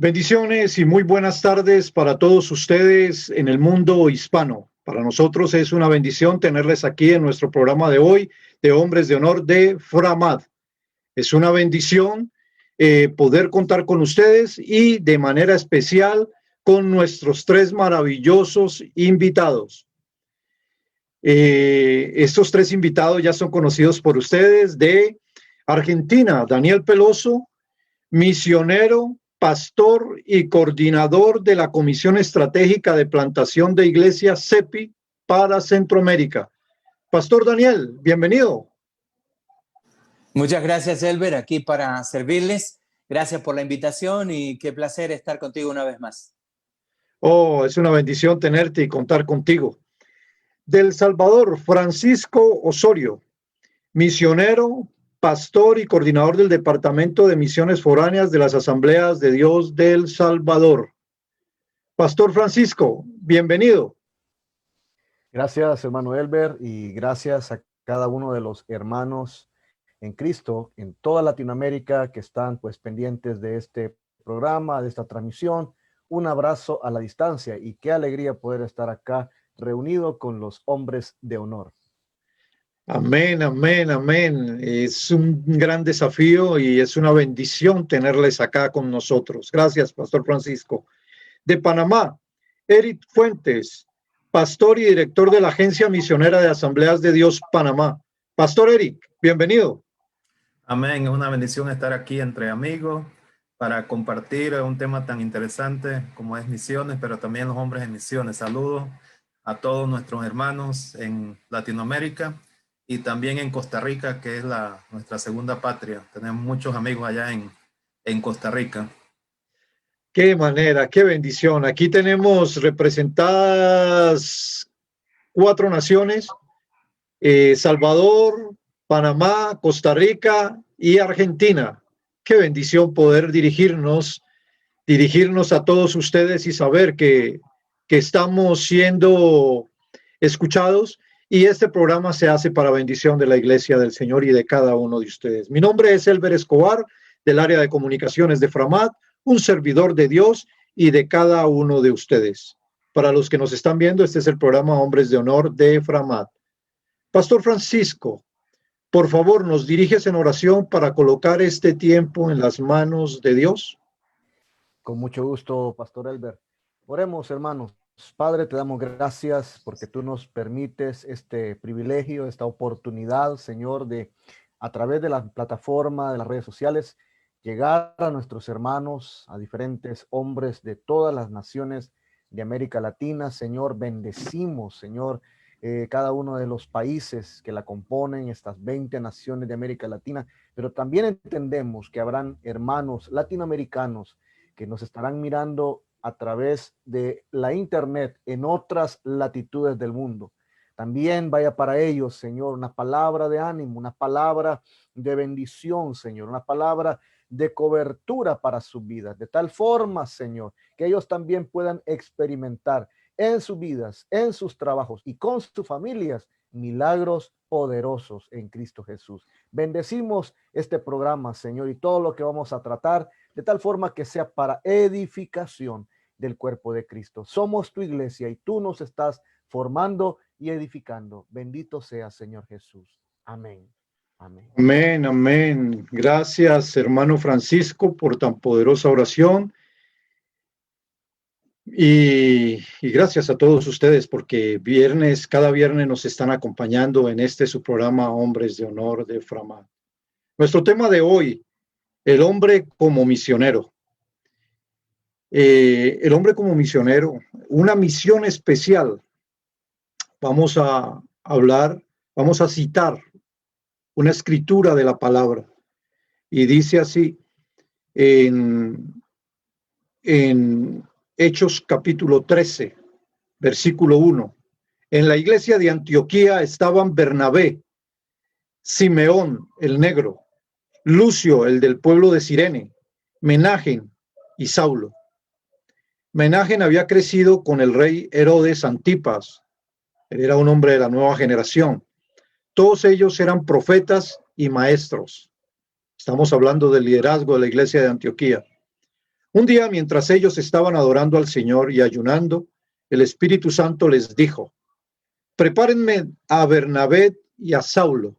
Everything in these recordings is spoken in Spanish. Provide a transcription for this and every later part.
Bendiciones y muy buenas tardes para todos ustedes en el mundo hispano. Para nosotros es una bendición tenerles aquí en nuestro programa de hoy de Hombres de Honor de Framad. Es una bendición poder contar con ustedes y de manera especial con nuestros tres maravillosos invitados. Estos tres invitados ya son conocidos por ustedes. De Argentina, Daniel Peloso, misionero, pastor y coordinador de la Comisión Estratégica de Plantación de Iglesias CEPI para Centroamérica. Pastor Daniel, bienvenido. Muchas gracias, Elber, aquí para servirles. Gracias por la invitación y qué placer estar contigo una vez más. Oh, es una bendición tenerte y contar contigo. Del Salvador, Francisco Osorio, misionero, pastor y coordinador del Departamento de Misiones Foráneas de las Asambleas de Dios del Salvador. Pastor Francisco, bienvenido. Gracias, hermano Elber, y gracias a cada uno de los hermanos en Cristo en toda Latinoamérica que están pues pendientes de este programa, de esta transmisión. Un abrazo a la distancia y qué alegría poder estar acá reunido con los hombres de honor. Amén, amén, amén. Es un gran desafío y es una bendición tenerles acá con nosotros. Gracias, Pastor Francisco. De Panamá, Eric Fuentes, pastor y director de la Agencia Misionera de Asambleas de Dios Panamá. Pastor Eric, bienvenido. Amén, es una bendición estar aquí entre amigos para compartir un tema tan interesante como es misiones, pero también los hombres en misiones. Saludos a todos nuestros hermanos en Latinoamérica y también en Costa Rica, que es nuestra segunda patria. Tenemos muchos amigos allá en Costa Rica. Qué manera, qué bendición. Aquí tenemos representadas 4 naciones, Salvador, Panamá, Costa Rica y Argentina. Qué bendición poder dirigirnos a todos ustedes y saber que estamos siendo escuchados y este programa se hace para bendición de la Iglesia del Señor y de cada uno de ustedes. Mi nombre es Elber Escobar, del área de comunicaciones de Framad, un servidor de Dios y de cada uno de ustedes. Para los que nos están viendo, este es el programa Hombres de Honor de Framad. Pastor Francisco, por favor, ¿nos diriges en oración para colocar este tiempo en las manos de Dios? Con mucho gusto, Pastor Elber. Oremos, hermanos. Padre, te damos gracias porque tú nos permites este privilegio, esta oportunidad, Señor, de a través de la plataforma, de las redes sociales, llegar a nuestros hermanos, a diferentes hombres de todas las naciones de América Latina. Señor, bendecimos, Señor, cada uno de los países que la componen, estas 20 naciones de América Latina, pero también entendemos que habrán hermanos latinoamericanos que nos estarán mirando a través de la internet en otras latitudes del mundo. También vaya para ellos, Señor, una palabra de ánimo, una palabra de bendición, Señor, una palabra de cobertura para sus vidas, de tal forma, Señor, que ellos también puedan experimentar en sus vidas, en sus trabajos y con sus familias milagros poderosos en Cristo Jesús. Bendecimos este programa, Señor, y todo lo que vamos a tratar, de tal forma que sea para edificación del cuerpo de Cristo. Somos tu iglesia y tú nos estás formando y edificando. Bendito sea, Señor Jesús. Amén. Amén. Amén, amén. Gracias, hermano Francisco, por tan poderosa oración. Y gracias a todos ustedes porque cada viernes nos están acompañando en su programa Hombres de Honor de Framad. Nuestro tema de hoy, el hombre como misionero. El hombre como misionero, una misión especial. Vamos a citar una escritura de la palabra. Y dice así en Hechos capítulo 13, versículo 1. En la iglesia de Antioquía estaban Bernabé, Simeón el negro, Lucio el del pueblo de Cirene, Menahem y Saulo. Menahem había crecido con el rey Herodes Antipas. Él era un hombre de la nueva generación. Todos ellos eran profetas y maestros. Estamos hablando del liderazgo de la iglesia de Antioquía. Un día, mientras ellos estaban adorando al Señor y ayunando, el Espíritu Santo les dijo: prepárenme a Bernabé y a Saulo.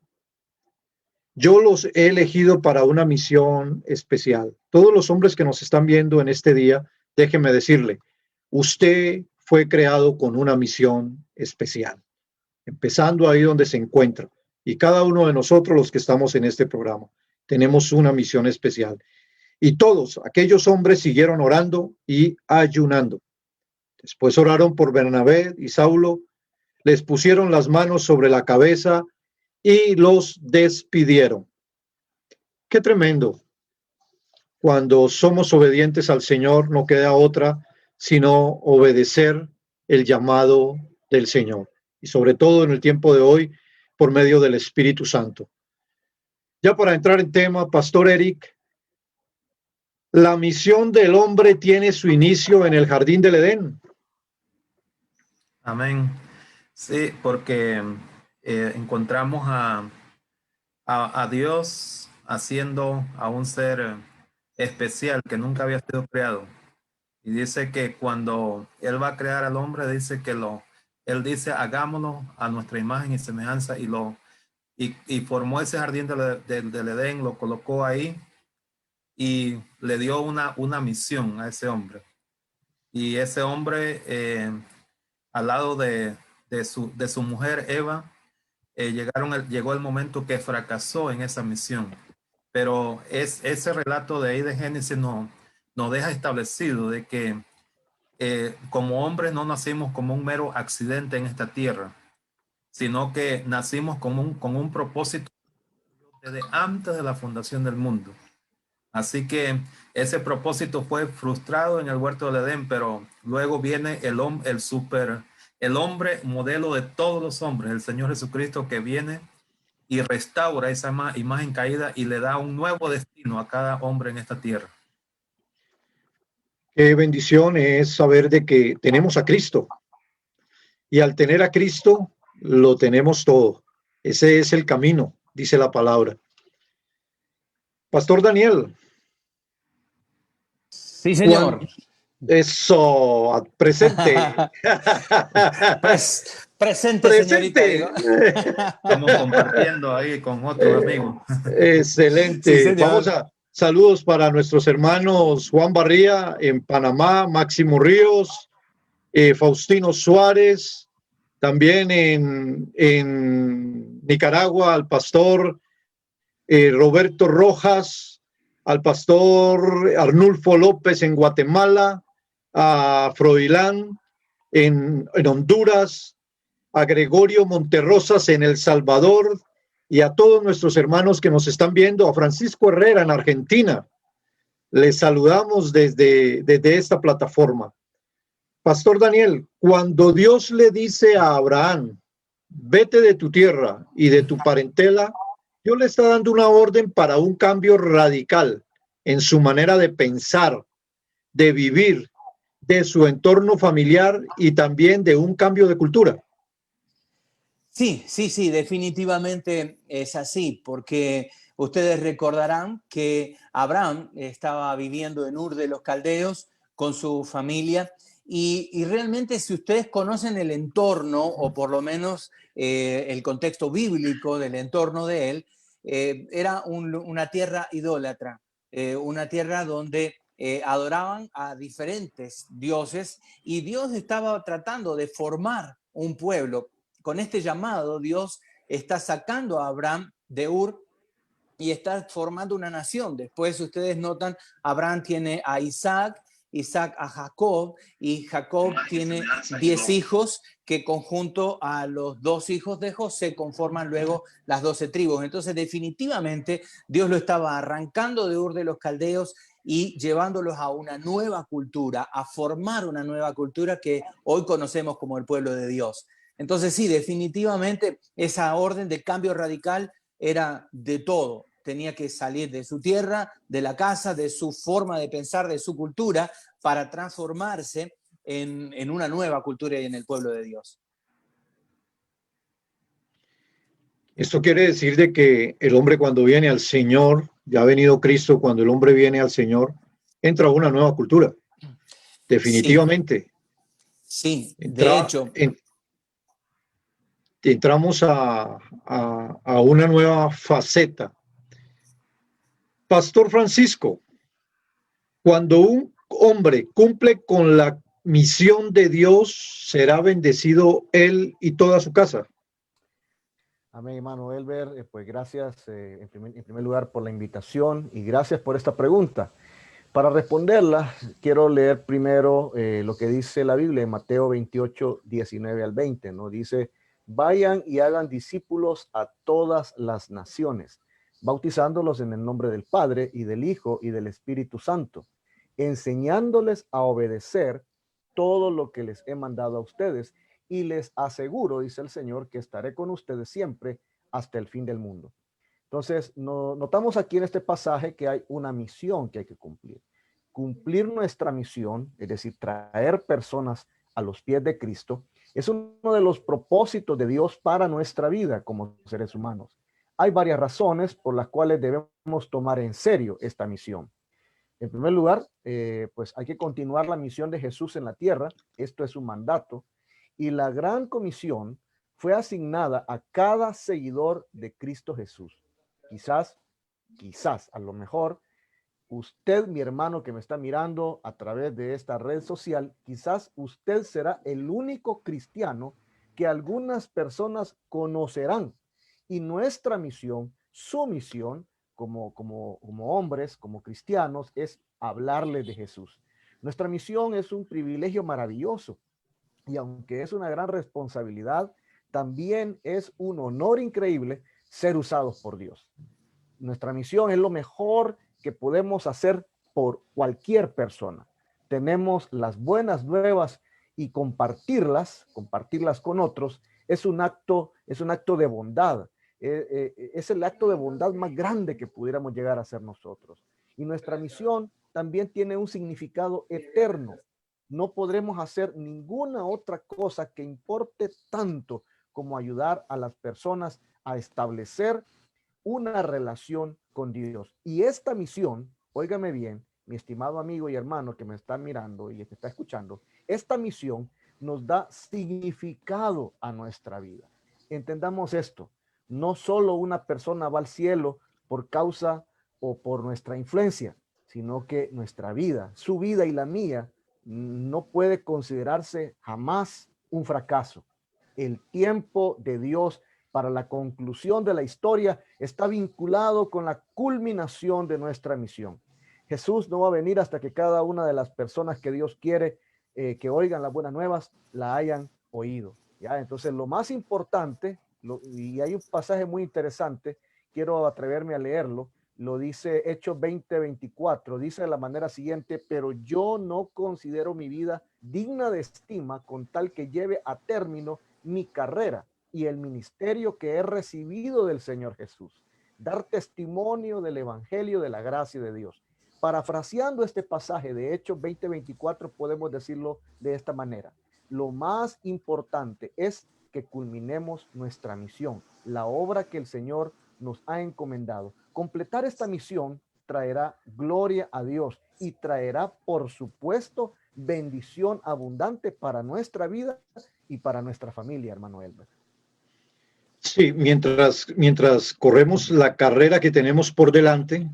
Yo los he elegido para una misión especial. Todos los hombres que nos están viendo en este día, déjenme decirle, usted fue creado con una misión especial, empezando ahí donde se encuentra. Y cada uno de nosotros, los que estamos en este programa, tenemos una misión especial. Y todos aquellos hombres siguieron orando y ayunando. Después oraron por Bernabé y Saulo, les pusieron las manos sobre la cabeza y los despidieron. Qué tremendo. Cuando somos obedientes al Señor, no queda otra sino obedecer el llamado del Señor. Y sobre todo en el tiempo de hoy, por medio del Espíritu Santo. Ya para entrar en tema, Pastor Eric, la misión del hombre tiene su inicio en el jardín del Edén. Amén. Sí, porque encontramos a Dios haciendo a un ser especial que nunca había sido creado. Y dice que cuando Él va a crear al hombre, dice que Él dice, hagámoslo a nuestra imagen y semejanza, y formó ese jardín del Edén, lo colocó ahí y le dio una misión a ese hombre. Y ese hombre, al lado de su mujer Eva, llegó el momento que fracasó en esa misión. Pero ese relato de ahí de Génesis nos deja establecido de que como hombres no nacimos como un mero accidente en esta tierra, sino que nacimos con un propósito desde antes de la fundación del mundo. Así que ese propósito fue frustrado en el huerto del Edén, pero luego viene el hombre modelo de todos los hombres, el Señor Jesucristo, que viene y restaura esa imagen caída y le da un nuevo destino a cada hombre en esta tierra. Qué bendición es saber de que tenemos a Cristo. Y al tener a Cristo, lo tenemos todo. Ese es el camino, dice la palabra. Pastor Daniel. Sí, señor. Eso, presente. Presente, señorita. Digo. Estamos compartiendo ahí con otro amigo. Excelente. Sí, vamos a saludos para nuestros hermanos Juan Barría en Panamá, Máximo Ríos, Faustino Suárez, también en Nicaragua al pastor Roberto Rojas, al pastor Arnulfo López en Guatemala, a Froilán en Honduras, a Gregorio Monterrosas en El Salvador y a todos nuestros hermanos que nos están viendo, a Francisco Herrera en Argentina. Les saludamos desde esta plataforma. Pastor Daniel, cuando Dios le dice a Abraham, vete de tu tierra y de tu parentela, Dios le está dando una orden para un cambio radical en su manera de pensar, de vivir, de su entorno familiar y también de un cambio de cultura. Sí, definitivamente es así, porque ustedes recordarán que Abraham estaba viviendo en Ur de los Caldeos con su familia y realmente si ustedes conocen el entorno o por lo menos el contexto bíblico del entorno de él, era una tierra idólatra, una tierra donde adoraban a diferentes dioses y Dios estaba tratando de formar un pueblo. Con este llamado, Dios está sacando a Abraham de Ur y está formando una nación. Después, ustedes notan, Abraham tiene a Isaac a Jacob, y Jacob tiene 10 hijos que conjunto a los 2 hijos de José conforman luego las 12 tribus. Entonces, definitivamente, Dios lo estaba arrancando de Ur de los Caldeos y llevándolos a una nueva cultura, a formar una nueva cultura que hoy conocemos como el pueblo de Dios. Entonces sí, definitivamente esa orden de cambio radical era de todo. Tenía que salir de su tierra, de la casa, de su forma de pensar, de su cultura, para transformarse en una nueva cultura y en el pueblo de Dios. Esto quiere decir de que el hombre cuando viene al Señor, ya ha venido Cristo, cuando el hombre viene al Señor, entra una nueva cultura, definitivamente. Sí, de hecho. Entramos a una nueva faceta. Pastor Francisco, cuando un hombre cumple con la misión de Dios, será bendecido él y toda su casa. Amén, hermano Elber. Pues gracias en primer lugar por la invitación y gracias por esta pregunta. Para responderla, quiero leer primero lo que dice la Biblia en Mateo 28, 19 al 20, ¿no? Dice: vayan y hagan discípulos a todas las naciones, bautizándolos en el nombre del Padre y del Hijo y del Espíritu Santo, enseñándoles a obedecer todo lo que les he mandado a ustedes, y les aseguro, dice el Señor, que estaré con ustedes siempre hasta el fin del mundo. Entonces, notamos aquí en este pasaje que hay una misión que hay que cumplir. Cumplir nuestra misión, es decir, traer personas a los pies de Cristo, es uno de los propósitos de Dios para nuestra vida como seres humanos. Hay varias razones por las cuales debemos tomar en serio esta misión. En primer lugar, pues hay que continuar la misión de Jesús en la tierra. Esto es un mandato. Y la gran comisión fue asignada a cada seguidor de Cristo Jesús. Quizás, a lo mejor, usted, mi hermano que me está mirando a través de esta red social, quizás usted será el único cristiano que algunas personas conocerán. Y nuestra misión, su misión, como hombres, como cristianos, es hablarles de Jesús. Nuestra misión es un privilegio maravilloso. Y aunque es una gran responsabilidad, también es un honor increíble ser usados por Dios. Nuestra misión es lo mejor que podemos hacer por cualquier persona. Tenemos las buenas nuevas y compartirlas con otros es un acto de bondad. Es el acto de bondad más grande que pudiéramos llegar a hacer nosotros. Y nuestra misión también tiene un significado eterno. No podremos hacer ninguna otra cosa que importe tanto como ayudar a las personas a establecer una relación con Dios. Y esta misión, óigame bien, mi estimado amigo y hermano que me está mirando y que está escuchando, esta misión nos da significado a nuestra vida. Entendamos esto, no solo una persona va al cielo por causa o por nuestra influencia, sino que nuestra vida, su vida y la mía, no puede considerarse jamás un fracaso. El tiempo de Dios para la conclusión de la historia está vinculado con la culminación de nuestra misión. Jesús no va a venir hasta que cada una de las personas que Dios quiere que oigan las buenas nuevas la hayan oído. ¿Ya? Entonces, lo más importante, y hay un pasaje muy interesante, quiero atreverme a leerlo, lo dice Hechos 20:24, dice de la manera siguiente: pero yo no considero mi vida digna de estima con tal que lleve a término mi carrera y el ministerio que he recibido del Señor Jesús, dar testimonio del evangelio de la gracia de Dios. Parafraseando este pasaje de Hechos 20:24, podemos decirlo de esta manera: lo más importante es que culminemos nuestra misión, la obra que el Señor nos ha encomendado. Completar esta misión traerá gloria a Dios y traerá, por supuesto, bendición abundante para nuestra vida y para nuestra familia, hermano Elber. Sí, mientras corremos la carrera que tenemos por delante,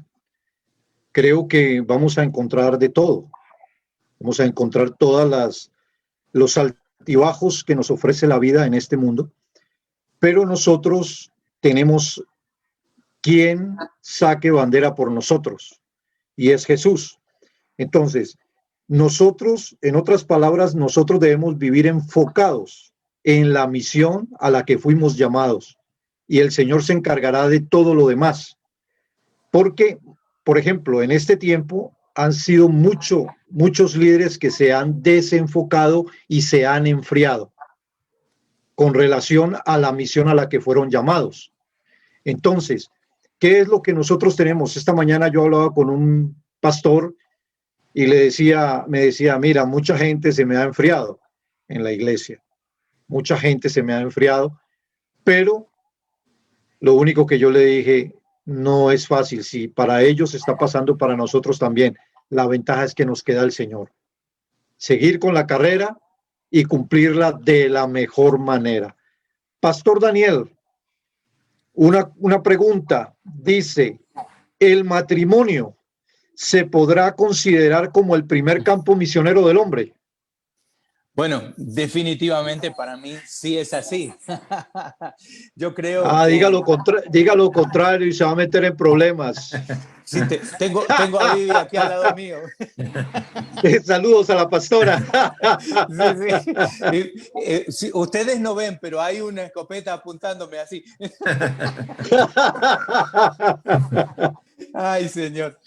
creo que vamos a encontrar de todo. Vamos a encontrar los altibajos que nos ofrece la vida en este mundo, pero nosotros tenemos quien saque bandera por nosotros, y es Jesús. Entonces, nosotros, en otras palabras, nosotros debemos vivir enfocados en la misión a la que fuimos llamados, y el Señor se encargará de todo lo demás. Porque, por ejemplo, en este tiempo han sido muchos líderes que se han desenfocado y se han enfriado con relación a la misión a la que fueron llamados. Entonces, ¿qué es lo que nosotros tenemos? Esta mañana yo hablaba con un pastor y me decía, mira, mucha gente se me ha enfriado en la iglesia, mucha gente se me ha enfriado, pero lo único que yo le dije: no es fácil, si para ellos está pasando, para nosotros también. La ventaja es que nos queda el Señor. Seguir con la carrera y cumplirla de la mejor manera. Pastor Daniel, una pregunta. Dice, ¿el matrimonio se podrá considerar como el primer campo misionero del hombre? Bueno, definitivamente para mí sí es así. Yo creo Diga que diga lo contrario y se va a meter en problemas. sí, tengo a Vivi aquí al lado mío. Saludos a la pastora. Sí, sí. Sí, ustedes no ven, pero hay una escopeta apuntándome así. Ay, señor.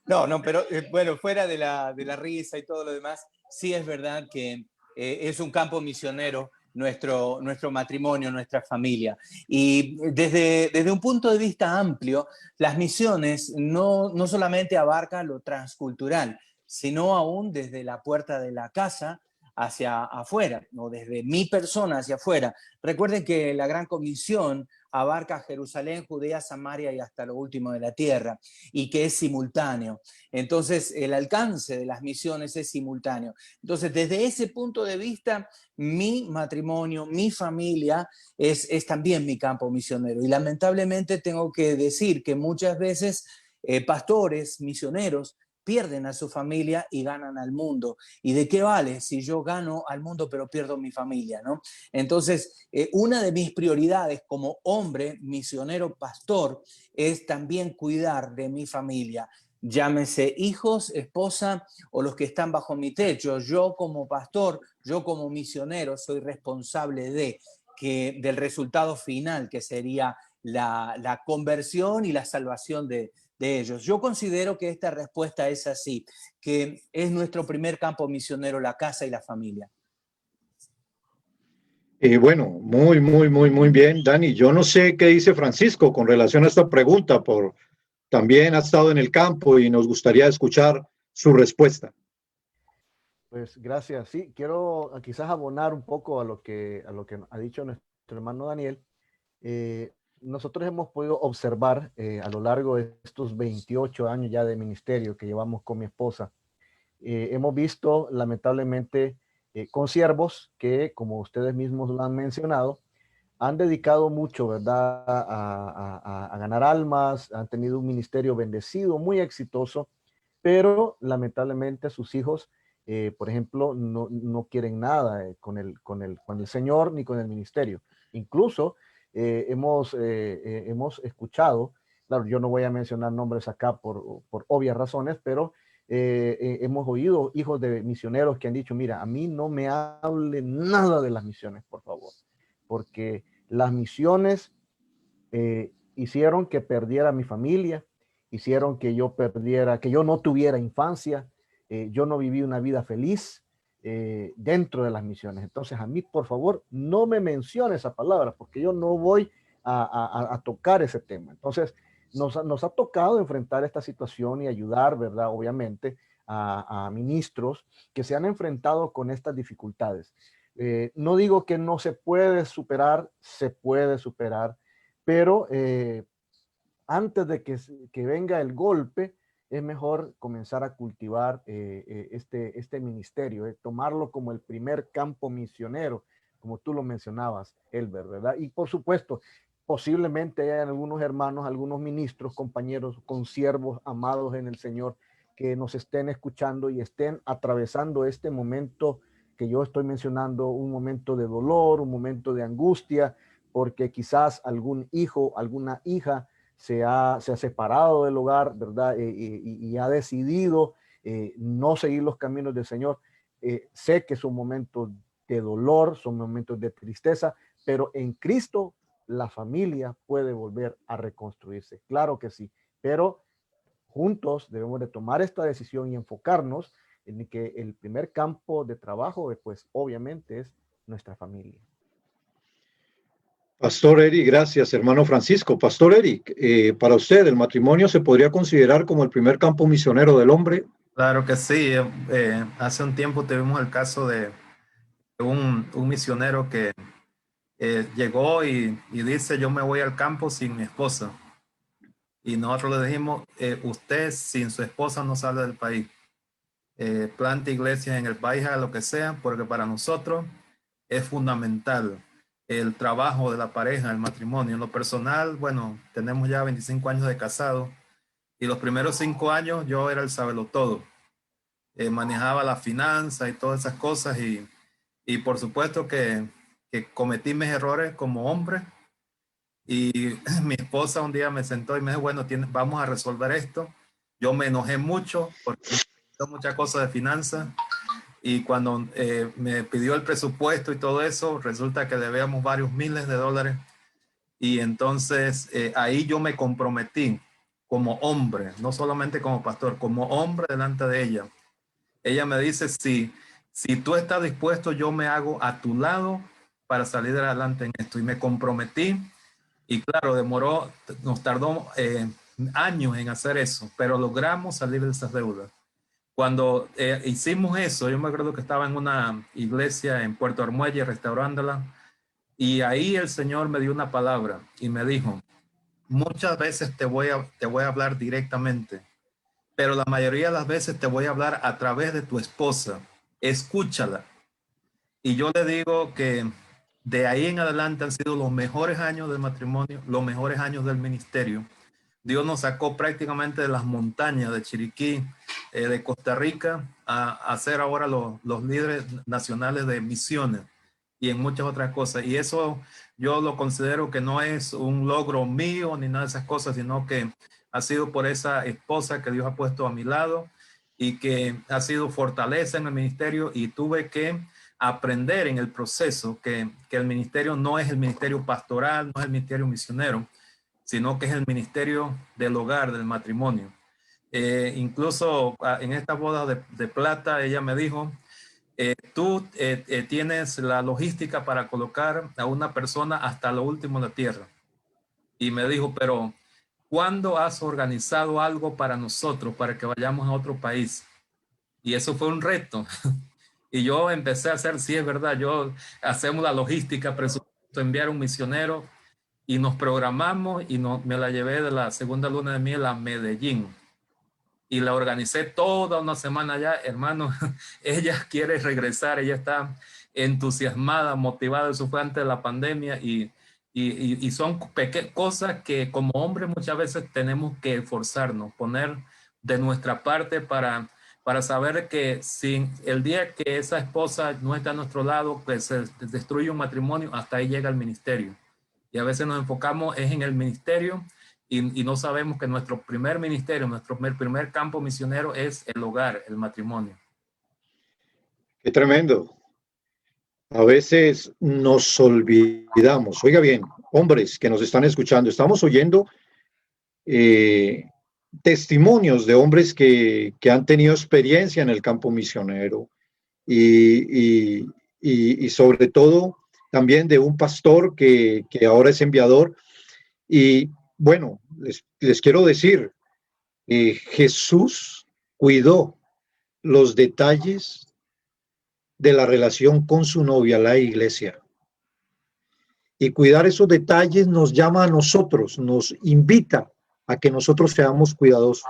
No, no, pero bueno, fuera de la risa y todo lo demás, sí es verdad que es un campo misionero nuestro matrimonio, nuestra familia. Y desde un punto de vista amplio, las misiones no solamente abarcan lo transcultural, sino aún desde la puerta de la casa hacia afuera, o desde mi persona hacia afuera. Recuerden que la Gran Comisión abarca Jerusalén, Judea, Samaria y hasta lo último de la tierra, y que es simultáneo. Entonces, el alcance de las misiones es simultáneo. Entonces, desde ese punto de vista, mi matrimonio, mi familia es también mi campo misionero. Y lamentablemente tengo que decir que muchas veces pastores, misioneros, pierden a su familia y ganan al mundo. ¿Y de qué vale si yo gano al mundo pero pierdo mi familia, ¿no? Entonces, una de mis prioridades como hombre, misionero, pastor, es también cuidar de mi familia. Llámese hijos, esposa o los que están bajo mi techo. Yo como pastor, yo como misionero, soy responsable del resultado final, que sería la conversión y la salvación de ellos. Yo considero que esta respuesta es así, que es nuestro primer campo misionero, la casa y la familia. Bueno, muy bien, Dani. Yo no sé qué dice Francisco con relación a esta pregunta, también ha estado en el campo y nos gustaría escuchar su respuesta. Pues gracias. Sí, quiero quizás abonar un poco a lo que ha dicho nuestro hermano Daniel. Nosotros hemos podido observar a lo largo de estos 28 años ya de ministerio que llevamos con mi esposa, hemos visto lamentablemente consiervos que, como ustedes mismos lo han mencionado, han dedicado mucho, ¿verdad?, a ganar almas, han tenido un ministerio bendecido, muy exitoso, pero lamentablemente sus hijos, por ejemplo, no quieren nada con el Señor ni con el ministerio. Incluso hemos escuchado, claro, yo no voy a mencionar nombres acá por obvias razones, pero hemos oído hijos de misioneros que han dicho, mira, a mí no me hable nada de las misiones, por favor, porque las misiones hicieron que perdiera mi familia, hicieron que yo no tuviera infancia, yo no viví una vida feliz dentro de las misiones. Entonces, a mí, por favor, no me mencione esa palabra, porque yo no voy a tocar ese tema. Entonces, nos ha tocado enfrentar esta situación y ayudar, ¿verdad? Obviamente, a ministros que se han enfrentado con estas dificultades. No digo que no se puede superar, se puede superar, pero antes de que venga el golpe, es mejor comenzar a cultivar este ministerio, tomarlo como el primer campo misionero, como tú lo mencionabas, Elber, ¿verdad? Y por supuesto, posiblemente hay algunos hermanos, algunos ministros, compañeros, consiervos amados en el Señor, que nos estén escuchando y estén atravesando este momento que yo estoy mencionando, un momento de dolor, un momento de angustia, porque quizás algún hijo, alguna hija se ha separado del hogar, ¿verdad? Y ha decidido no seguir los caminos del Señor. Sé que son momentos de dolor, son momentos de tristeza, pero en Cristo la familia puede volver a reconstruirse. Claro que sí, pero juntos debemos de tomar esta decisión y enfocarnos en que el primer campo de trabajo, pues obviamente es nuestra familia. Pastor Eric, gracias, hermano Francisco. Pastor Eric, para usted, ¿el matrimonio se podría considerar como el primer campo misionero del hombre? Claro que sí. Hace un tiempo tuvimos el caso de un misionero que llegó y dice, yo me voy al campo sin mi esposa. Y nosotros le dijimos, usted sin su esposa no sale del país. Plante iglesias en el país, a lo que sea, porque para nosotros es fundamental el trabajo de la pareja, el matrimonio. En lo personal, bueno, tenemos ya 25 años de casado y los primeros 5 años yo era el sabelotodo. Manejaba la finanza y todas esas cosas y por supuesto que cometí mis errores como hombre. Y mi esposa un día me sentó y me dijo, bueno, vamos a resolver esto. Yo me enojé mucho porque me preguntó muchas cosas de finanzas y cuando me pidió el presupuesto y todo eso, resulta que debíamos varios miles de dólares. Y entonces ahí yo me comprometí como hombre, no solamente como pastor, como hombre delante de ella. Ella me dice, si tú estás dispuesto, yo me hago a tu lado para salir adelante en esto. Y me comprometí. Y claro, nos tardó años en hacer eso, pero logramos salir de esas deudas. Cuando hicimos eso, yo me acuerdo que estaba en una iglesia en Puerto Armuelle restaurándola y ahí el Señor me dio una palabra y me dijo, muchas veces te voy a hablar directamente, pero la mayoría de las veces te voy a hablar a través de tu esposa. Escúchala. Y yo le digo que de ahí en adelante han sido los mejores años del matrimonio, los mejores años del ministerio. Dios nos sacó prácticamente de las montañas de Chiriquí, de Costa Rica, a ser ahora los líderes nacionales de misiones y en muchas otras cosas. Y eso yo lo considero que no es un logro mío ni nada de esas cosas, sino que ha sido por esa esposa que Dios ha puesto a mi lado y que ha sido fortaleza en el ministerio y tuve que aprender en el proceso que el ministerio no es el ministerio pastoral, no es el ministerio misionero, sino que es el ministerio del hogar, del matrimonio. Incluso en esta boda de plata, ella me dijo, tú tienes la logística para colocar a una persona hasta lo último de la tierra. Y me dijo, pero ¿cuándo has organizado algo para nosotros, para que vayamos a otro país? Y eso fue un reto. Y yo empecé a hacer, sí, es verdad, hacemos la logística, presupuesto, enviar un misionero y nos programamos y me la llevé de la segunda luna de miel a Medellín. Y la organicé toda una semana allá, hermano. Ella quiere regresar, ella está entusiasmada, motivada, eso fue antes de la pandemia y son cosas que como hombres muchas veces tenemos que esforzarnos, poner de nuestra parte para saber que si el día que esa esposa no está a nuestro lado, pues se destruye un matrimonio, hasta ahí llega el ministerio. Y a veces nos enfocamos en el ministerio y no sabemos que nuestro primer ministerio, nuestro primer campo misionero es el hogar, el matrimonio. Qué tremendo. A veces nos olvidamos. Oiga bien, hombres que nos están escuchando, estamos oyendo testimonios de hombres que han tenido experiencia en el campo misionero y sobre todo también de un pastor que ahora es enviador. Y bueno, les quiero decir, Jesús cuidó los detalles de la relación con su novia, la iglesia. Y cuidar esos detalles nos llama a nosotros, nos invita a que nosotros seamos cuidadosos.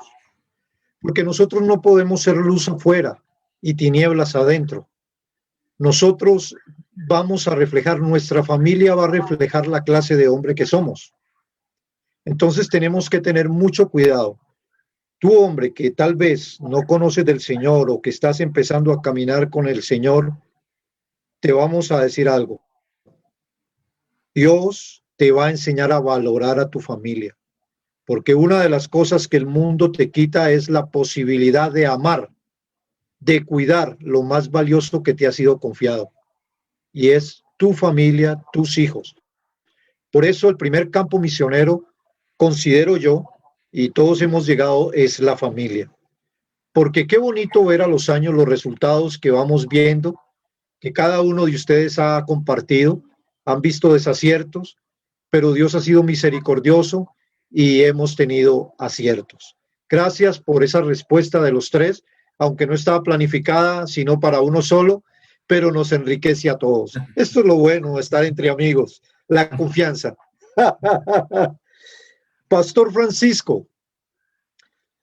Porque nosotros no podemos ser luz afuera y tinieblas adentro. Nosotros vamos a reflejar, nuestra familia va a reflejar la clase de hombre que somos. Entonces tenemos que tener mucho cuidado. Tú, hombre, que tal vez no conoces del Señor o que estás empezando a caminar con el Señor, te vamos a decir algo. Dios te va a enseñar a valorar a tu familia, porque una de las cosas que el mundo te quita es la posibilidad de amar, de cuidar lo más valioso que te ha sido confiado, y es tu familia, tus hijos. Por eso el primer campo misionero, considero yo, y todos hemos llegado, es la familia. Porque qué bonito ver a los años los resultados que vamos viendo, que cada uno de ustedes ha compartido, han visto desaciertos, pero Dios ha sido misericordioso y hemos tenido aciertos. Gracias por esa respuesta de los tres, aunque no estaba planificada, sino para uno solo, pero nos enriquece a todos. Esto es lo bueno, estar entre amigos, la confianza. Pastor Francisco,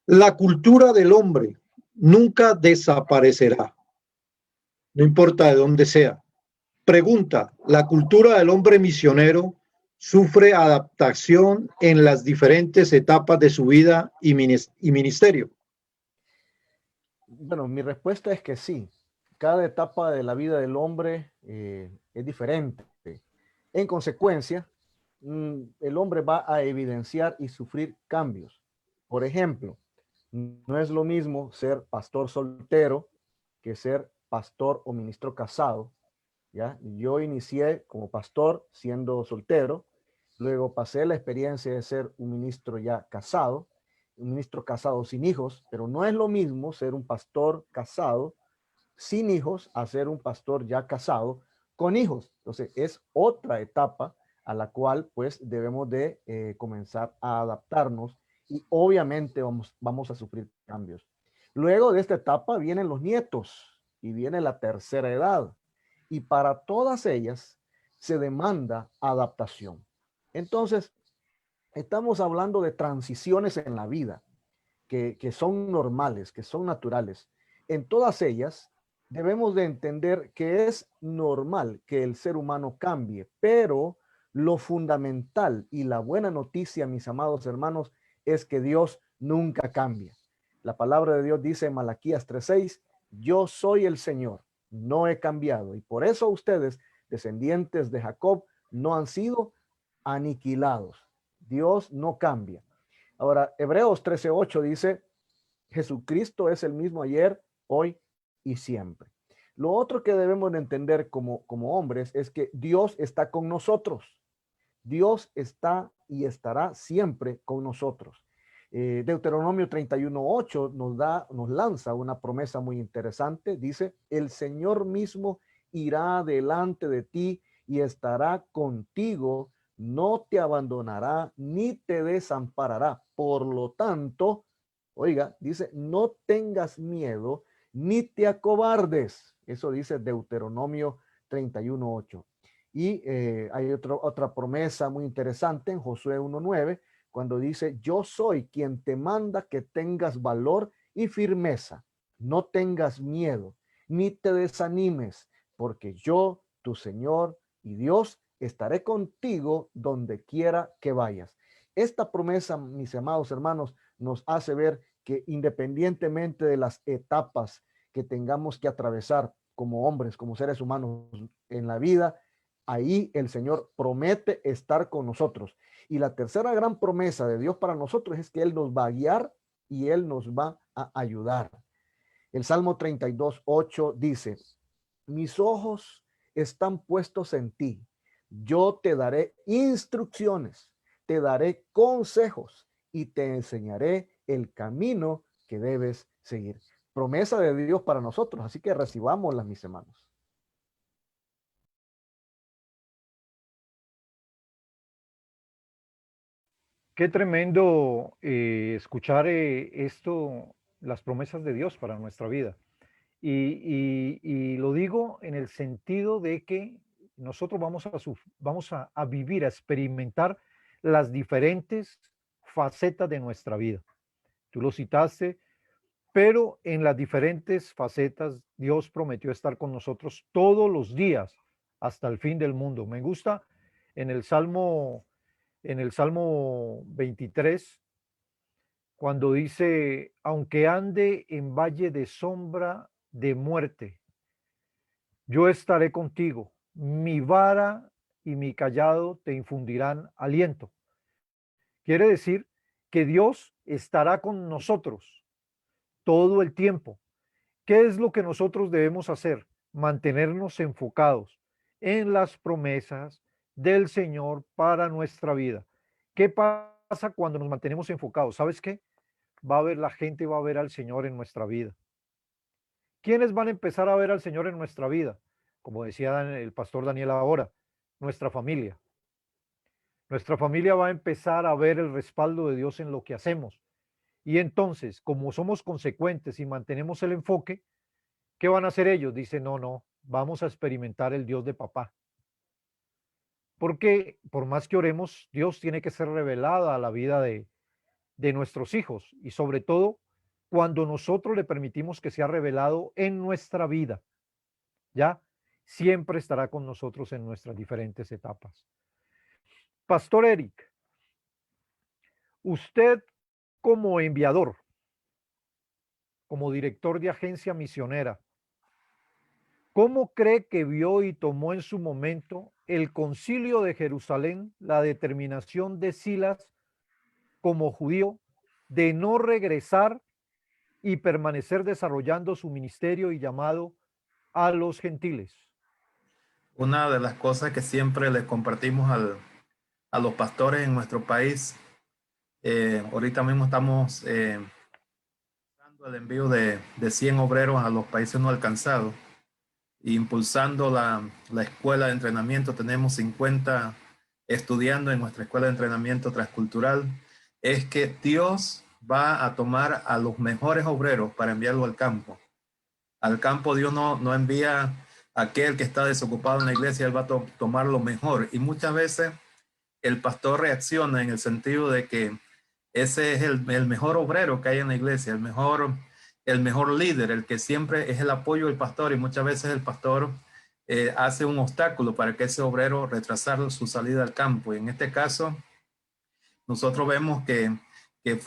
la cultura del hombre nunca desaparecerá, no importa de dónde sea. Pregunta, ¿la cultura del hombre misionero sufre adaptación en las diferentes etapas de su vida y ministerio? Bueno, mi respuesta es que sí. Cada etapa de la vida del hombre es diferente. En consecuencia, el hombre va a evidenciar y sufrir cambios. Por ejemplo, no es lo mismo ser pastor soltero que ser pastor o ministro casado. ¿Ya? Yo inicié como pastor siendo soltero, luego pasé la experiencia de ser un ministro ya casado, un ministro casado sin hijos, pero no es lo mismo ser un pastor casado sin hijos a ser un pastor ya casado con hijos. Entonces es otra etapa a la cual pues debemos de comenzar a adaptarnos y obviamente vamos a sufrir cambios. Luego de esta etapa vienen los nietos y viene la tercera edad y para todas ellas se demanda adaptación. Entonces, estamos hablando de transiciones en la vida que son normales, que son naturales. En todas ellas debemos de entender que es normal que el ser humano cambie, pero lo fundamental y la buena noticia, mis amados hermanos, es que Dios nunca cambia. La palabra de Dios dice en Malaquías 3:6, yo soy el Señor, no he cambiado. Y por eso ustedes, descendientes de Jacob, no han sido aniquilados. Dios no cambia. Ahora, Hebreos 13:8 dice, Jesucristo es el mismo ayer, hoy y siempre. Lo otro que debemos de entender como hombres es que Dios está con nosotros. Dios está y estará siempre con nosotros. Deuteronomio 31:8 nos lanza una promesa muy interesante. Dice, el Señor mismo irá delante de ti y estará contigo, no te abandonará ni te desamparará. Por lo tanto, oiga, dice, no tengas miedo ni te acobardes. Eso dice Deuteronomio 31:8. Y hay otra promesa muy interesante en Josué 1:9, cuando dice, yo soy quien te manda que tengas valor y firmeza. No tengas miedo, ni te desanimes, porque yo, tu Señor y Dios, estaré contigo donde quiera que vayas. Esta promesa, mis amados hermanos, nos hace ver que independientemente de las etapas que tengamos que atravesar como hombres, como seres humanos en la vida, ahí el Señor promete estar con nosotros. Y la tercera gran promesa de Dios para nosotros es que Él nos va a guiar y Él nos va a ayudar. El Salmo 32:8 dice, mis ojos están puestos en ti. Yo te daré instrucciones, te daré consejos y te enseñaré el camino que debes seguir. Promesa de Dios para nosotros, así que recibámosla, mis hermanos. Qué tremendo escuchar esto, las promesas de Dios para nuestra vida. Y lo digo en el sentido de que nosotros vamos a vivir, a experimentar las diferentes facetas de nuestra vida. Tú lo citaste, pero en las diferentes facetas Dios prometió estar con nosotros todos los días hasta el fin del mundo. Me gusta en el Salmo 23, cuando dice, aunque ande en valle de sombra de muerte, yo estaré contigo, mi vara y mi callado te infundirán aliento. Quiere decir que Dios estará con nosotros todo el tiempo. ¿Qué es lo que nosotros debemos hacer? Mantenernos enfocados en las promesas del Señor para nuestra vida. ¿Qué pasa cuando nos mantenemos enfocados? ¿Sabes qué? La gente va a ver al Señor en nuestra vida. ¿Quiénes van a empezar a ver al Señor en nuestra vida? Como decía el pastor Daniel ahora, nuestra familia. Nuestra familia va a empezar a ver el respaldo de Dios en lo que hacemos. Y entonces, como somos consecuentes y mantenemos el enfoque, ¿qué van a hacer ellos? Dicen, no, vamos a experimentar el Dios de papá. porque por más que oremos, Dios tiene que ser revelado a la vida de nuestros hijos y sobre todo cuando nosotros le permitimos que sea revelado en nuestra vida, ¿ya? Siempre estará con nosotros en nuestras diferentes etapas. Pastor Eric, usted como enviador, como director de agencia misionera, ¿cómo cree que vio y tomó en su momento el Concilio de Jerusalén la determinación de Silas como judío de no regresar y permanecer desarrollando su ministerio y llamado a los gentiles? Una de las cosas que siempre les compartimos a los pastores en nuestro país, ahorita mismo estamos el envío de 100 obreros a los países no alcanzados, impulsando la escuela de entrenamiento. Tenemos 50 estudiando en nuestra escuela de entrenamiento transcultural. Es que Dios va a tomar a los mejores obreros para enviarlo al campo. Al campo Dios no envía a aquel que está desocupado en la iglesia, Él va a tomar lo mejor. Y muchas veces el pastor reacciona en el sentido de que ese es el mejor obrero que hay en la iglesia, el mejor líder, el que siempre es el apoyo del pastor, y muchas veces el pastor hace un obstáculo para que ese obrero retrasar su salida al campo. Y en este caso, nosotros vemos que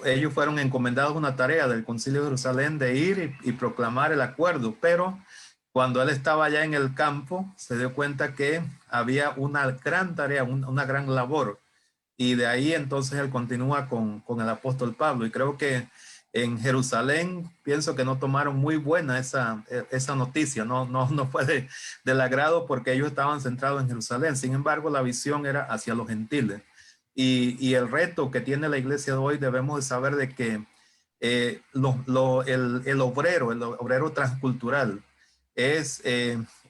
ellos fueron encomendados una tarea del Concilio de Jerusalén de ir y proclamar el acuerdo, pero cuando él estaba allá en el campo, se dio cuenta que había una gran tarea, una gran labor. Y de ahí entonces él continúa con el apóstol Pablo. Y creo que en Jerusalén pienso que no tomaron muy buena esa noticia. No fue del agrado porque ellos estaban centrados en Jerusalén. Sin embargo, la visión era hacia los gentiles. Y el reto que tiene la iglesia de hoy, debemos de saber de que el obrero transcultural es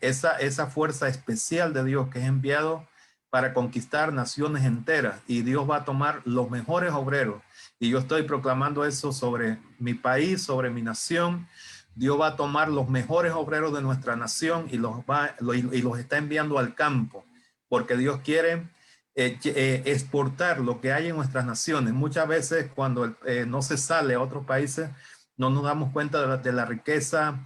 esa fuerza especial de Dios que es enviado para conquistar naciones enteras, y Dios va a tomar los mejores obreros. Y yo estoy proclamando eso sobre mi país, sobre mi nación. Dios va a tomar los mejores obreros de nuestra nación y los está enviando al campo, porque Dios quiere exportar lo que hay en nuestras naciones. Muchas veces cuando no se sale a otros países, no nos damos cuenta de la riqueza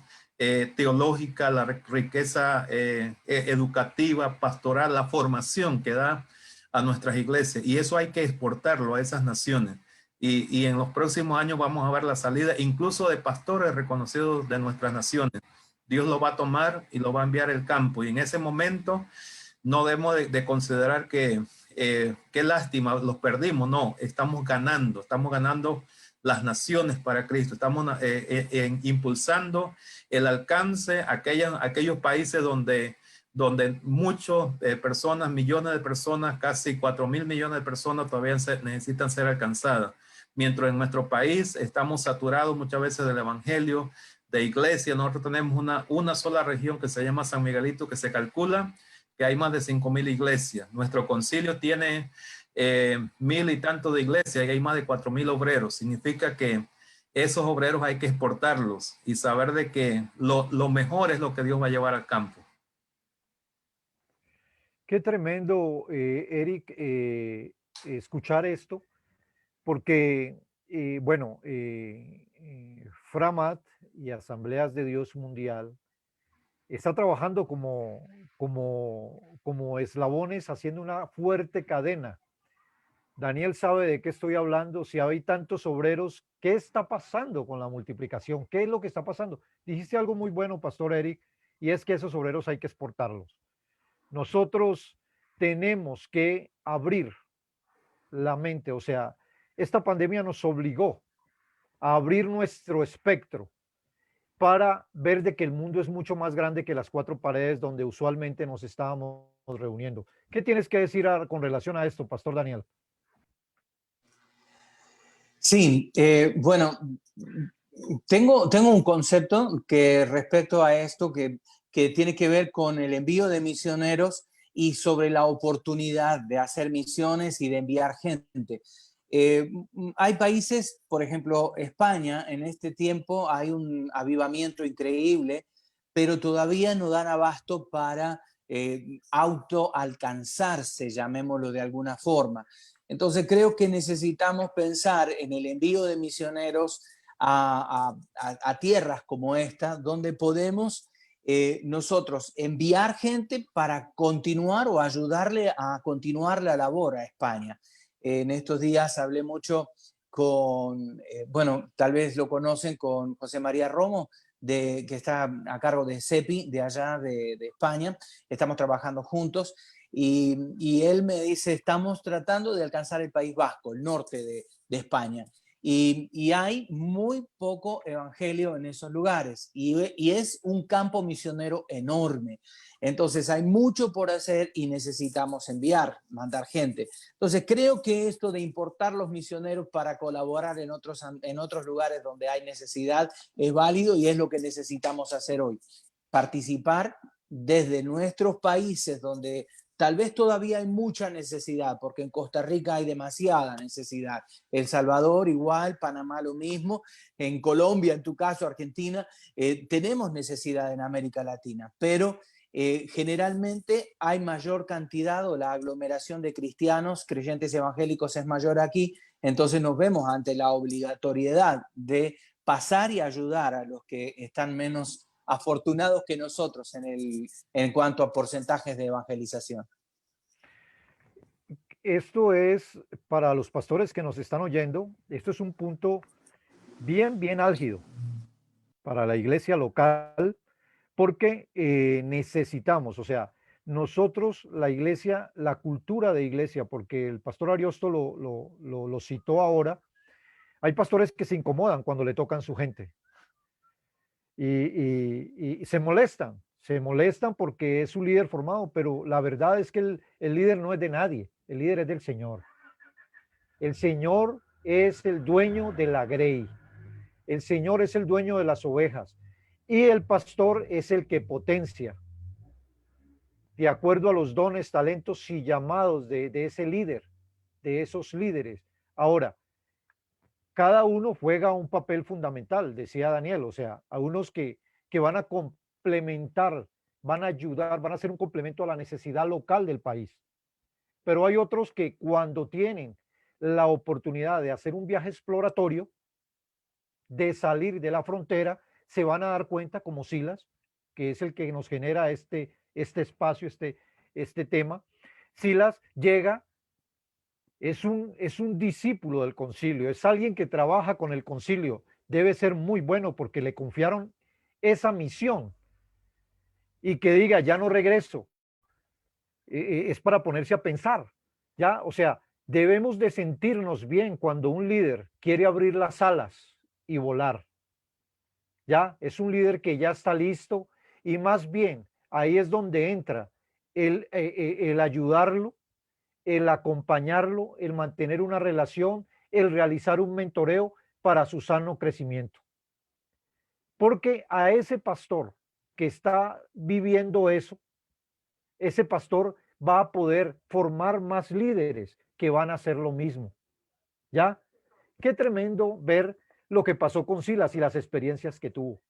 teológica, la riqueza educativa, pastoral, la formación que da a nuestras iglesias, y eso hay que exportarlo a esas naciones. Y en los próximos años vamos a ver la salida incluso de pastores reconocidos de nuestras naciones. Dios lo va a tomar y lo va a enviar al campo, y en ese momento no debemos de considerar que qué lástima, los perdimos. No, estamos ganando las naciones para Cristo. Estamos impulsando el alcance a aquellos países donde muchas personas, millones de personas, casi 4.000 millones de personas todavía necesitan ser alcanzadas. Mientras en nuestro país estamos saturados muchas veces del evangelio, de iglesia. Nosotros tenemos una sola región que se llama San Miguelito, que se calcula que hay más de 5.000 iglesias. Nuestro concilio tiene 1.000 y tanto de iglesias y hay más de 4.000 obreros. Significa que esos obreros hay que exportarlos y saber de que lo mejor es lo que Dios va a llevar al campo. Qué tremendo, Eric, escuchar esto, porque, Framat y Asambleas de Dios Mundial está trabajando como eslabones, haciendo una fuerte cadena. Daniel sabe de qué estoy hablando. Si hay tantos obreros, ¿qué está pasando con la multiplicación? ¿Qué es lo que está pasando? Dijiste algo muy bueno, Pastor Eric, y es que esos obreros hay que exportarlos. Nosotros tenemos que abrir la mente, o sea, esta pandemia nos obligó a abrir nuestro espectro para ver de que el mundo es mucho más grande que las cuatro paredes donde usualmente nos estábamos reuniendo. ¿Qué tienes que decir con relación a esto, Pastor Daniel? Sí, bueno, tengo un concepto que respecto a esto que tiene que ver con el envío de misioneros y sobre la oportunidad de hacer misiones y de enviar gente. Hay países, por ejemplo, España, en este tiempo hay un avivamiento increíble, pero todavía no dan abasto para autoalcanzarse, llamémoslo de alguna forma. Entonces creo que necesitamos pensar en el envío de misioneros a tierras como esta, donde podemos nosotros enviar gente para continuar o ayudarle a continuar la labor a España. En estos días hablé mucho con, bueno, tal vez lo conocen, con José María Romo, que está a cargo de CEPI, de allá de España. Estamos trabajando juntos y él me dice, estamos tratando de alcanzar el País Vasco, el norte de España. Y hay muy poco evangelio en esos lugares y es un campo misionero enorme. Entonces hay mucho por hacer y necesitamos mandar gente. Entonces creo que esto de importar los misioneros para colaborar en otros lugares donde hay necesidad es válido y es lo que necesitamos hacer hoy. Participar desde nuestros países donde tal vez todavía hay mucha necesidad, porque en Costa Rica hay demasiada necesidad. El Salvador igual, Panamá lo mismo, en Colombia, en tu caso, Argentina, tenemos necesidad en América Latina, pero generalmente hay mayor cantidad o la aglomeración de cristianos, creyentes evangélicos es mayor aquí, entonces nos vemos ante la obligatoriedad de pasar y ayudar a los que están menos afortunados que nosotros en cuanto a porcentajes de evangelización. Esto es, para los pastores que nos están oyendo, esto es un punto bien álgido para la iglesia local, porque necesitamos, o sea, nosotros, la iglesia, la cultura de iglesia, porque el pastor Ariosto lo citó ahora, hay pastores que se incomodan cuando le tocan su gente y se molestan porque es un líder formado, pero la verdad es que el líder no es de nadie, el líder es del Señor. El Señor es el dueño de la grey, el Señor es el dueño de las ovejas y el pastor es el que potencia de acuerdo a los dones, talentos y llamados de ese líder, de esos líderes. Ahora, cada uno juega un papel fundamental, decía Daniel, o sea, a unos que van a complementar, van a ayudar, van a ser un complemento a la necesidad local del país. Pero hay otros que cuando tienen la oportunidad de hacer un viaje exploratorio, de salir de la frontera, se van a dar cuenta, como Silas, que es el que nos genera este espacio, este tema. Silas llega, es un discípulo del concilio, es alguien que trabaja con el concilio, debe ser muy bueno porque le confiaron esa misión y que diga, ya no regreso, es para ponerse a pensar, ya, o sea, debemos de sentirnos bien cuando un líder quiere abrir las alas y volar. Ya es un líder que ya está listo y más bien ahí es donde entra el ayudarlo, el acompañarlo, el mantener una relación, el realizar un mentoreo para su sano crecimiento. Porque a ese pastor que está viviendo eso, ese pastor va a poder formar más líderes que van a hacer lo mismo. ¿Ya? Qué tremendo ver lo que pasó con Silas y las experiencias que tuvo.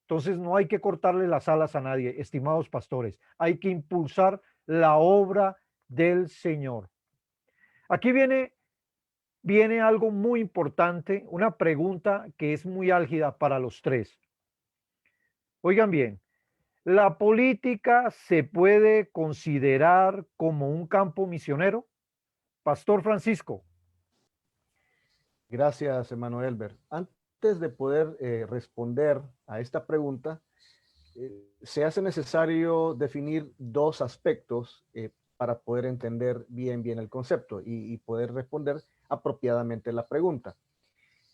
Entonces no hay que cortarle las alas a nadie, estimados pastores. Hay que impulsar la obra del Señor. Aquí viene algo muy importante, una pregunta que es muy álgida para los tres. Oigan bien, ¿la política se puede considerar como un campo misionero? Pastor Francisco. Gracias, hermano Elber. Antes de poder responder a esta pregunta, se hace necesario definir dos aspectos para poder entender bien el concepto y poder responder apropiadamente la pregunta.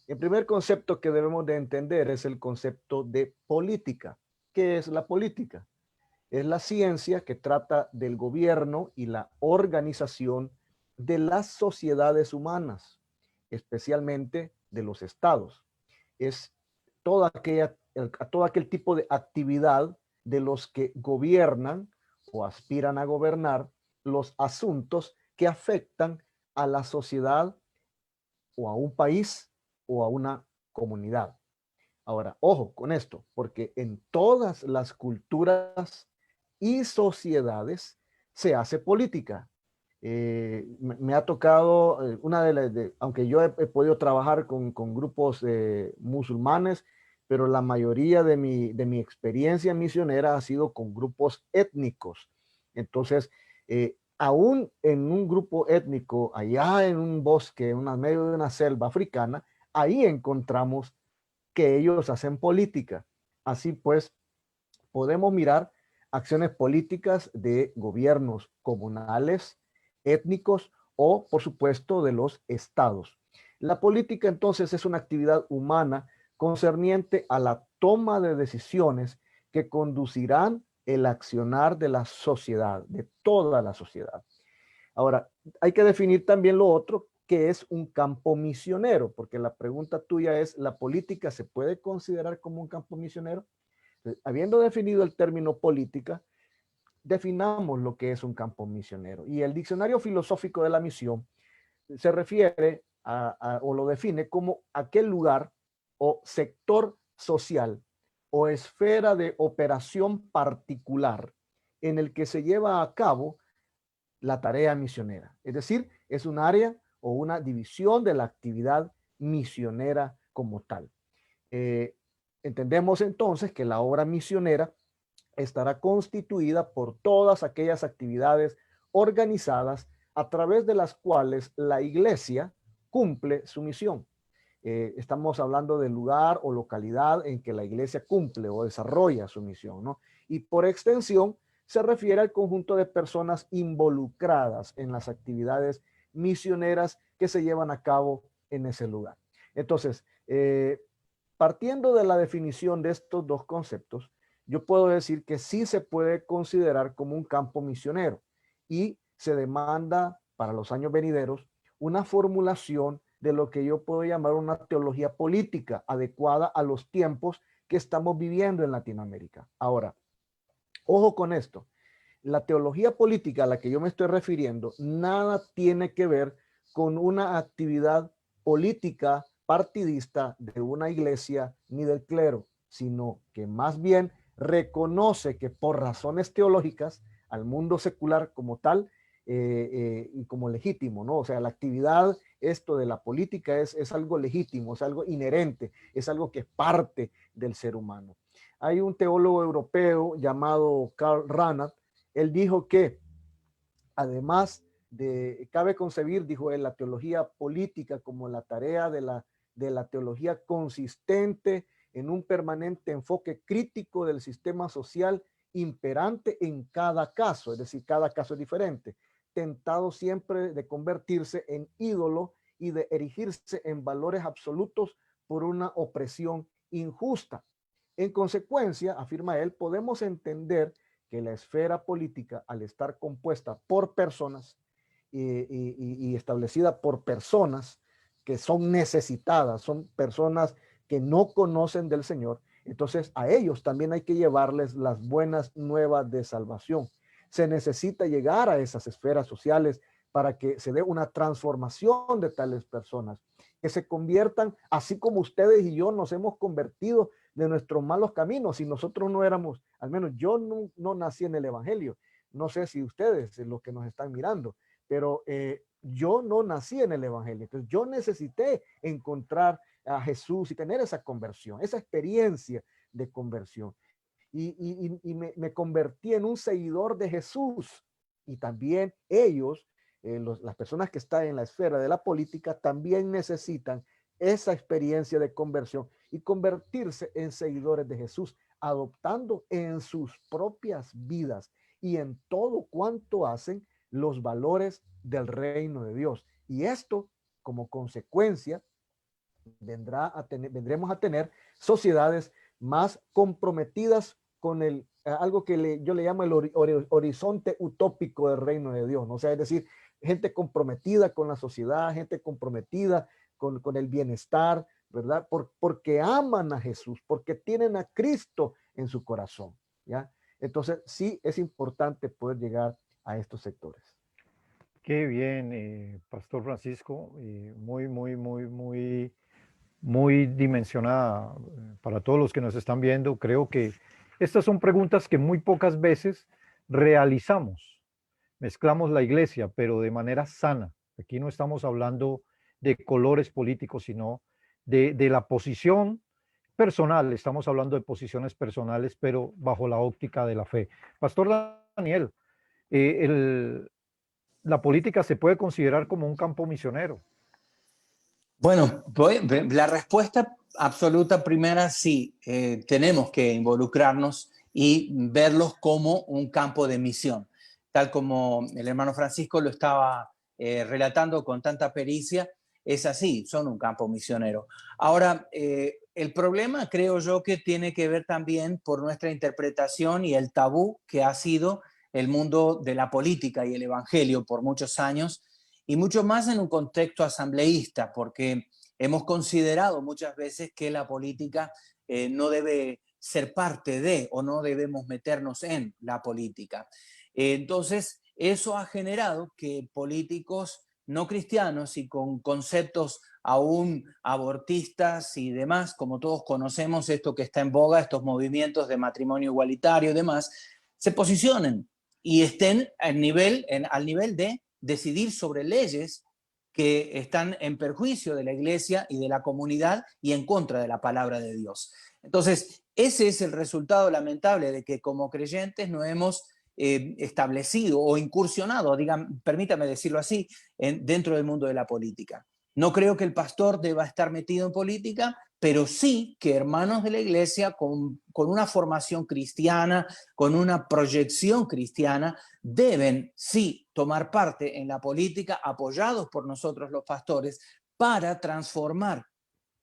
El primer concepto que debemos de entender es el concepto de política. ¿Qué es la política? Es la ciencia que trata del gobierno y la organización de las sociedades humanas, especialmente de los estados. Es todo aquel tipo de actividad de los que gobiernan o aspiran a gobernar los asuntos que afectan a la sociedad o a un país o a una comunidad. Ahora, ojo con esto, porque en todas las culturas y sociedades se hace política. Me ha tocado, aunque yo he podido trabajar con grupos musulmanes, pero la mayoría de mi experiencia misionera ha sido con grupos étnicos. Entonces, aún en un grupo étnico, allá en un bosque, en medio de una selva africana, ahí encontramos que ellos hacen política. Así pues, podemos mirar acciones políticas de gobiernos comunales, étnicos o, por supuesto, de los estados. La política, entonces, es una actividad humana concerniente a la toma de decisiones que conducirán el accionar de la sociedad, de toda la sociedad. Ahora, hay que definir también lo otro, que es un campo misionero, porque la pregunta tuya es, ¿la política se puede considerar como un campo misionero? Habiendo definido el término política, definamos lo que es un campo misionero. Y el diccionario filosófico de la misión se refiere o lo define como aquel lugar o sector social o esfera de operación particular en el que se lleva a cabo la tarea misionera. Es decir, es un área o una división de la actividad misionera como tal. Entendemos entonces que la obra misionera estará constituida por todas aquellas actividades organizadas a través de las cuales la iglesia cumple su misión. Estamos hablando del lugar o localidad en que la iglesia cumple o desarrolla su misión, ¿no? Y por extensión se refiere al conjunto de personas involucradas en las actividades misioneras que se llevan a cabo en ese lugar. Entonces, partiendo de la definición de estos dos conceptos, yo puedo decir que sí se puede considerar como un campo misionero y se demanda para los años venideros una formulación de lo que yo puedo llamar una teología política adecuada a los tiempos que estamos viviendo en Latinoamérica. Ahora, ojo con esto. La teología política a la que yo me estoy refiriendo nada tiene que ver con una actividad política partidista de una iglesia ni del clero, sino que más bien reconoce que por razones teológicas al mundo secular como tal y como legítimo, ¿no? O sea, la actividad, esto de la política es algo legítimo, es algo inherente, es algo que parte del ser humano. Hay un teólogo europeo llamado Karl Rahner. Él dijo que además cabe concebir, dijo él, la teología política como la tarea de la teología consistente en un permanente enfoque crítico del sistema social imperante en cada caso, es decir, cada caso es diferente, tentado siempre de convertirse en ídolo y de erigirse en valores absolutos por una opresión injusta. En consecuencia, afirma él, podemos entender que la esfera política, al estar compuesta por personas y establecida por personas que son necesitadas, son personas que no conocen del Señor, entonces a ellos también hay que llevarles las buenas nuevas de salvación. Se necesita llegar a esas esferas sociales para que se dé una transformación de tales personas, que se conviertan, así como ustedes y yo nos hemos convertido de nuestros malos caminos. Y nosotros no éramos, al menos yo no nací en el evangelio. No sé si ustedes, los que nos están mirando, pero yo no nací en el evangelio. Entonces yo necesité encontrar a Jesús y tener esa conversión, esa experiencia de conversión. Y me convertí en un seguidor de Jesús. Y también ellos, las personas que están en la esfera de la política, también necesitan esa experiencia de conversión y convertirse en seguidores de Jesús, adoptando en sus propias vidas y en todo cuanto hacen los valores del reino de Dios. Y esto, como consecuencia, vendremos a tener sociedades más comprometidas con algo que yo le llamo el horizonte utópico del reino de Dios, ¿no? O sea, es decir, gente comprometida con la sociedad, gente comprometida con el bienestar, ¿verdad? Porque aman a Jesús, porque tienen a Cristo en su corazón, ¿ya? Entonces, sí es importante poder llegar a estos sectores. Qué bien, Pastor Francisco, muy dimensionada para todos los que nos están viendo. Creo que estas son preguntas que muy pocas veces realizamos, mezclamos la iglesia, pero de manera sana. Aquí no estamos hablando de colores políticos, sino de la posición personal. Estamos hablando de posiciones personales, pero bajo la óptica de la fe. Pastor Daniel, la política se puede considerar como un campo misionero. Bueno, la respuesta absoluta primera, sí, tenemos que involucrarnos y verlos como un campo de misión, tal como el hermano Francisco lo estaba relatando con tanta pericia. Es así, son un campo misionero. Ahora, el problema creo yo que tiene que ver también por nuestra interpretación y el tabú que ha sido el mundo de la política y el evangelio por muchos años, y mucho más en un contexto asambleísta, porque hemos considerado muchas veces que la política no debe ser parte de, o no debemos meternos en la política. Entonces, eso ha generado que políticos no cristianos y con conceptos aún abortistas y demás, como todos conocemos esto que está en boga, estos movimientos de matrimonio igualitario y demás, se posicionen y estén al nivel de decidir sobre leyes que están en perjuicio de la iglesia y de la comunidad y en contra de la palabra de Dios. Entonces, ese es el resultado lamentable de que como creyentes no hemos establecido o incursionado, permítame decirlo así, dentro del mundo de la política. No creo que el pastor deba estar metido en política, pero sí que hermanos de la iglesia con una formación cristiana, con una proyección cristiana, deben sí tomar parte en la política, apoyados por nosotros los pastores, para transformar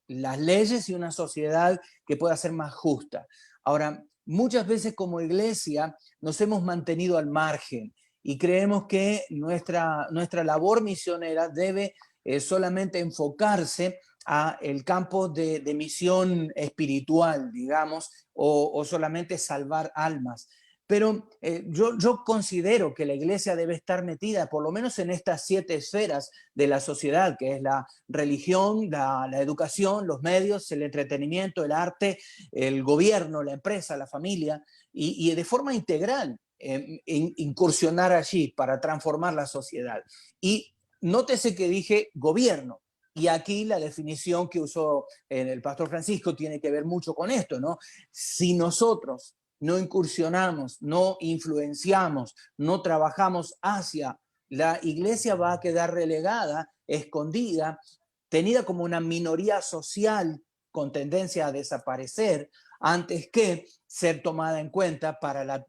las leyes y una sociedad que pueda ser más justa. Ahora, muchas veces como iglesia nos hemos mantenido al margen y creemos que nuestra labor misionera debe solamente enfocarse a el campo de misión espiritual, digamos, o solamente salvar almas. Pero yo considero que la iglesia debe estar metida por lo menos en estas 7 esferas de la sociedad, que es la religión, la educación, los medios, el entretenimiento, el arte, el gobierno, la empresa, la familia, y de forma integral incursionar allí para transformar la sociedad. Y nótese que dije gobierno, y aquí la definición que usó el pastor Francisco tiene que ver mucho con esto, ¿no? Si nosotros no incursionamos, no influenciamos, no trabajamos hacia la iglesia, va a quedar relegada, escondida, tenida como una minoría social con tendencia a desaparecer antes que ser tomada en cuenta para,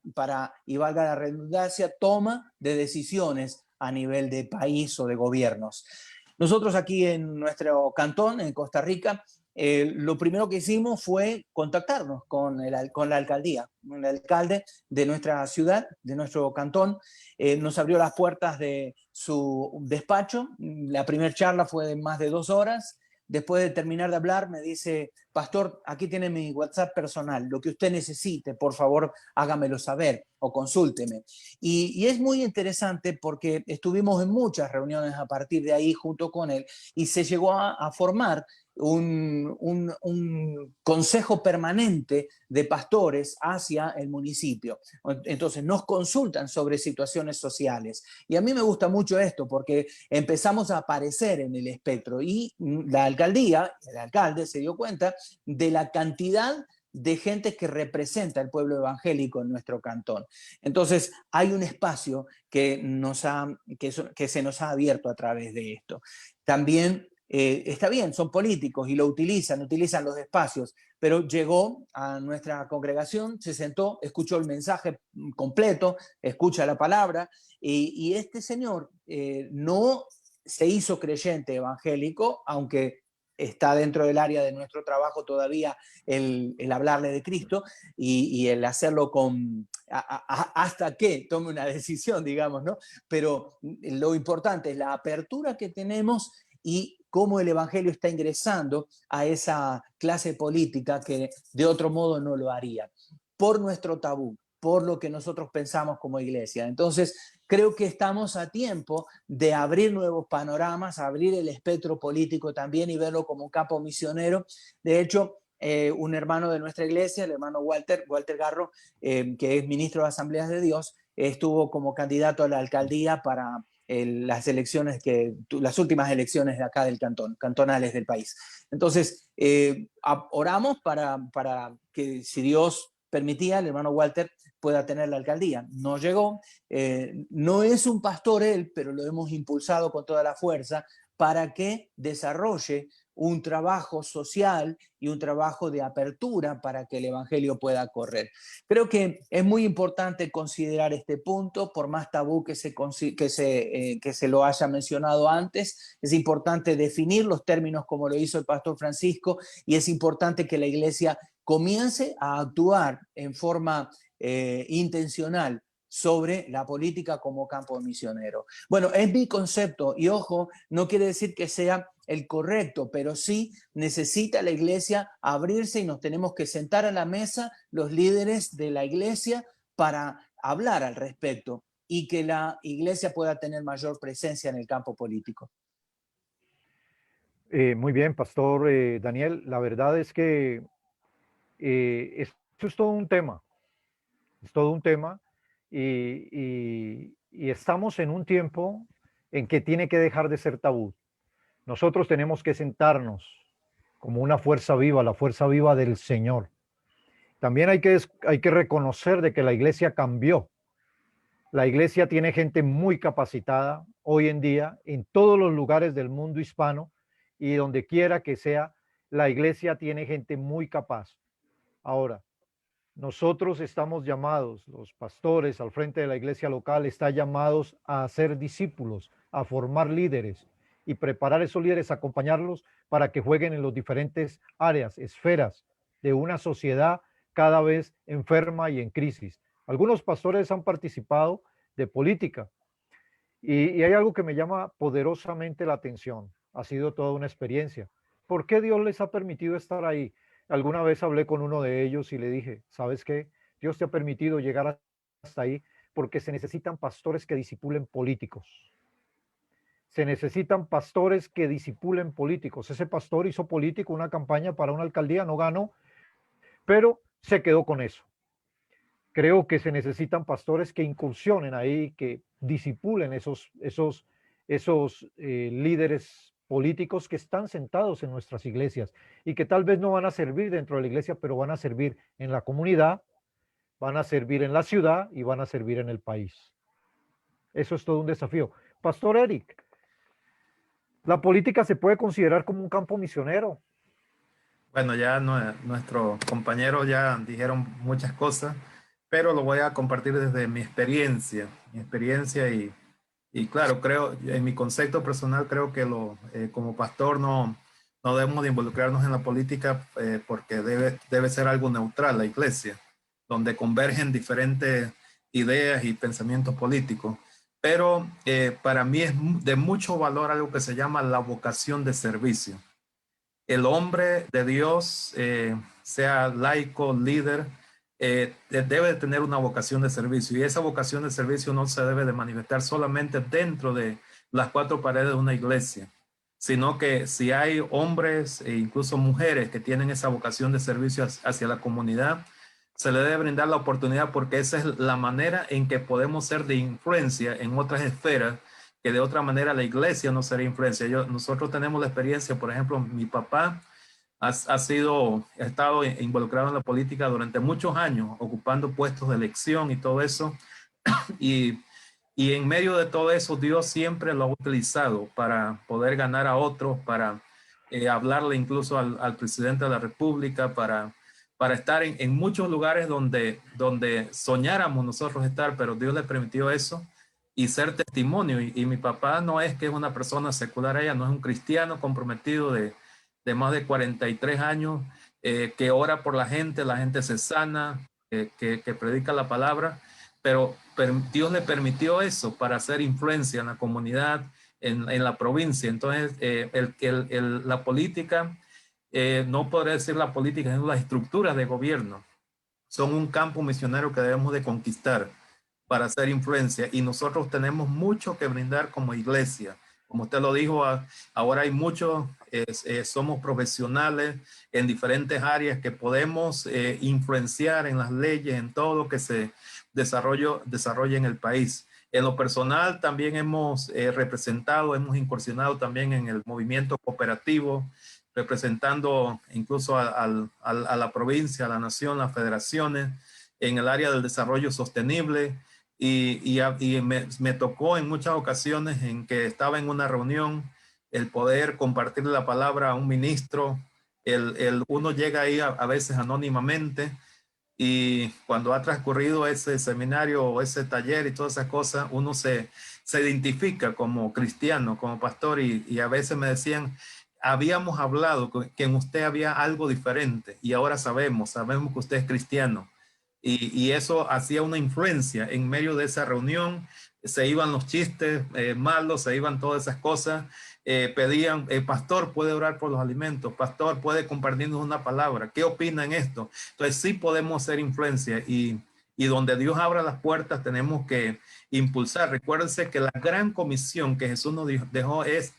y valga la redundancia, toma de decisiones a nivel de país o de gobiernos. Nosotros aquí en nuestro cantón, en Costa Rica, lo primero que hicimos fue contactarnos con la alcaldía, con el alcalde de nuestra ciudad, de nuestro cantón. Nos abrió las puertas de su despacho. La primera charla fue de más de 2 horas. Después de terminar de hablar, me dice: pastor, aquí tiene mi WhatsApp personal. Lo que usted necesite, por favor, hágamelo saber o consúlteme. Y es muy interesante porque estuvimos en muchas reuniones a partir de ahí junto con él y se llegó a formar un consejo permanente de pastores hacia el municipio. Entonces nos consultan sobre situaciones sociales. Y a mí me gusta mucho esto porque empezamos a aparecer en el espectro y la alcaldía, el alcalde se dio cuenta de la cantidad de gente que representa el pueblo evangélico en nuestro cantón. Entonces hay un espacio que se nos ha abierto a través de esto. También está bien, son políticos y lo utilizan los espacios, pero llegó a nuestra congregación, se sentó, escuchó el mensaje completo, escucha la palabra, y este señor no se hizo creyente evangélico, aunque está dentro del área de nuestro trabajo todavía el hablarle de Cristo y el hacerlo hasta que tome una decisión, digamos, ¿no? Pero lo importante es la apertura que tenemos y cómo el evangelio está ingresando a esa clase política que de otro modo no lo haría, por nuestro tabú, por lo que nosotros pensamos como iglesia. Entonces, creo que estamos a tiempo de abrir nuevos panoramas, abrir el espectro político también y verlo como un campo misionero. De hecho, un hermano de nuestra iglesia, el hermano Walter Garro, que es ministro de Asambleas de Dios, estuvo como candidato a la alcaldía para las elecciones las últimas elecciones de acá del cantonales del país. Entonces, oramos para que, si Dios permitía, el hermano Walter pueda tener la alcaldía. No llegó, no es un pastor él, pero lo hemos impulsado con toda la fuerza para que desarrolle un trabajo social y un trabajo de apertura para que el evangelio pueda correr. Creo que es muy importante considerar este punto, por más tabú que se lo haya mencionado antes. Es importante definir los términos como lo hizo el pastor Francisco, y es importante que la iglesia comience a actuar en forma intencional sobre la política como campo misionero. Bueno, es mi concepto, y ojo, no quiere decir que sea el correcto, pero sí necesita la iglesia abrirse y nos tenemos que sentar a la mesa los líderes de la iglesia para hablar al respecto y que la iglesia pueda tener mayor presencia en el campo político. Muy bien, Pastor Daniel. La verdad es que esto es todo un tema. Es todo un tema y estamos en un tiempo en que tiene que dejar de ser tabú. Nosotros tenemos que sentarnos como una fuerza viva, la fuerza viva del Señor. También hay que reconocer de que la iglesia cambió. La iglesia tiene gente muy capacitada hoy en día en todos los lugares del mundo hispano, y donde quiera que sea, la iglesia tiene gente muy capaz. Ahora, nosotros estamos llamados, los pastores al frente de la iglesia local están llamados a ser discípulos, a formar líderes y preparar esos líderes, acompañarlos para que jueguen en las diferentes áreas, esferas de una sociedad cada vez enferma y en crisis. Algunos pastores han participado de política y hay algo que me llama poderosamente la atención. Ha sido toda una experiencia. ¿Por qué Dios les ha permitido estar ahí? Alguna vez hablé con uno de ellos y le dije, ¿sabes qué? Dios te ha permitido llegar hasta ahí porque se necesitan pastores que disipulen políticos. Se necesitan pastores que disipulen políticos. Ese pastor hizo político, una campaña para una alcaldía, no ganó, pero se quedó con eso. Creo que se necesitan pastores que incursionen ahí, que disipulen esos líderes políticos que están sentados en nuestras iglesias y que tal vez no van a servir dentro de la iglesia, pero van a servir en la comunidad, van a servir en la ciudad y van a servir en el país. Eso es todo un desafío. Pastor Eric, ¿la política se puede considerar como un campo misionero? Bueno, ya nuestros compañeros ya dijeron muchas cosas, pero lo voy a compartir desde mi experiencia y claro, creo, en mi concepto personal, creo que como pastor no debemos de involucrarnos en la política porque debe ser algo neutral la iglesia, donde convergen diferentes ideas y pensamientos políticos. Pero para mí es de mucho valor algo que se llama la vocación de servicio. El hombre de Dios, sea laico, líder, debe de tener una vocación de servicio, y esa vocación de servicio no se debe de manifestar solamente dentro de las cuatro paredes de una iglesia, sino que si hay hombres e incluso mujeres que tienen esa vocación de servicio hacia la comunidad, se le debe brindar la oportunidad, porque esa es la manera en que podemos ser de influencia en otras esferas que de otra manera la iglesia no sería influencia. Nosotros tenemos la experiencia, por ejemplo, mi papá ha estado involucrado en la política durante muchos años, ocupando puestos de elección y todo eso. Y en medio de todo eso, Dios siempre lo ha utilizado para poder ganar a otros, para hablarle incluso al presidente de la República, para estar en muchos lugares donde soñáramos nosotros estar, pero Dios le permitió eso y ser testimonio. Y mi papá no es que es una persona secular, ella no es un cristiano comprometido de más de 43 años, que ora por la gente se sana, que predica la palabra, pero Dios le permitió eso para hacer influencia en la comunidad, en la provincia. Entonces, la política, no podría decir la política, sino las estructuras de gobierno, son un campo misionero que debemos de conquistar para hacer influencia, y nosotros tenemos mucho que brindar como iglesia. Como usted lo dijo, ahora hay muchos, somos profesionales en diferentes áreas que podemos influenciar en las leyes, en todo lo que se desarrollen el país. En lo personal también hemos hemos incursionado también en el movimiento cooperativo, representando incluso a la provincia, a la nación, las federaciones, en el área del desarrollo sostenible. Y me tocó en muchas ocasiones en que estaba en una reunión el poder compartir la palabra a un ministro. Uno llega ahí a veces anónimamente, y cuando ha transcurrido ese seminario o ese taller y todas esas cosas, uno se identifica como cristiano, como pastor, y a veces me decían, habíamos hablado que en usted había algo diferente y ahora sabemos que usted es cristiano. Y eso hacía una influencia en medio de esa reunión. Se iban los chistes malos, se iban todas esas cosas. Pedían, pastor, puede orar por los alimentos, pastor, puede compartirnos una palabra, ¿qué opina en esto? Entonces sí podemos ser influencia, y donde Dios abra las puertas tenemos que impulsar. Recuérdense que la gran comisión que Jesús nos dejó es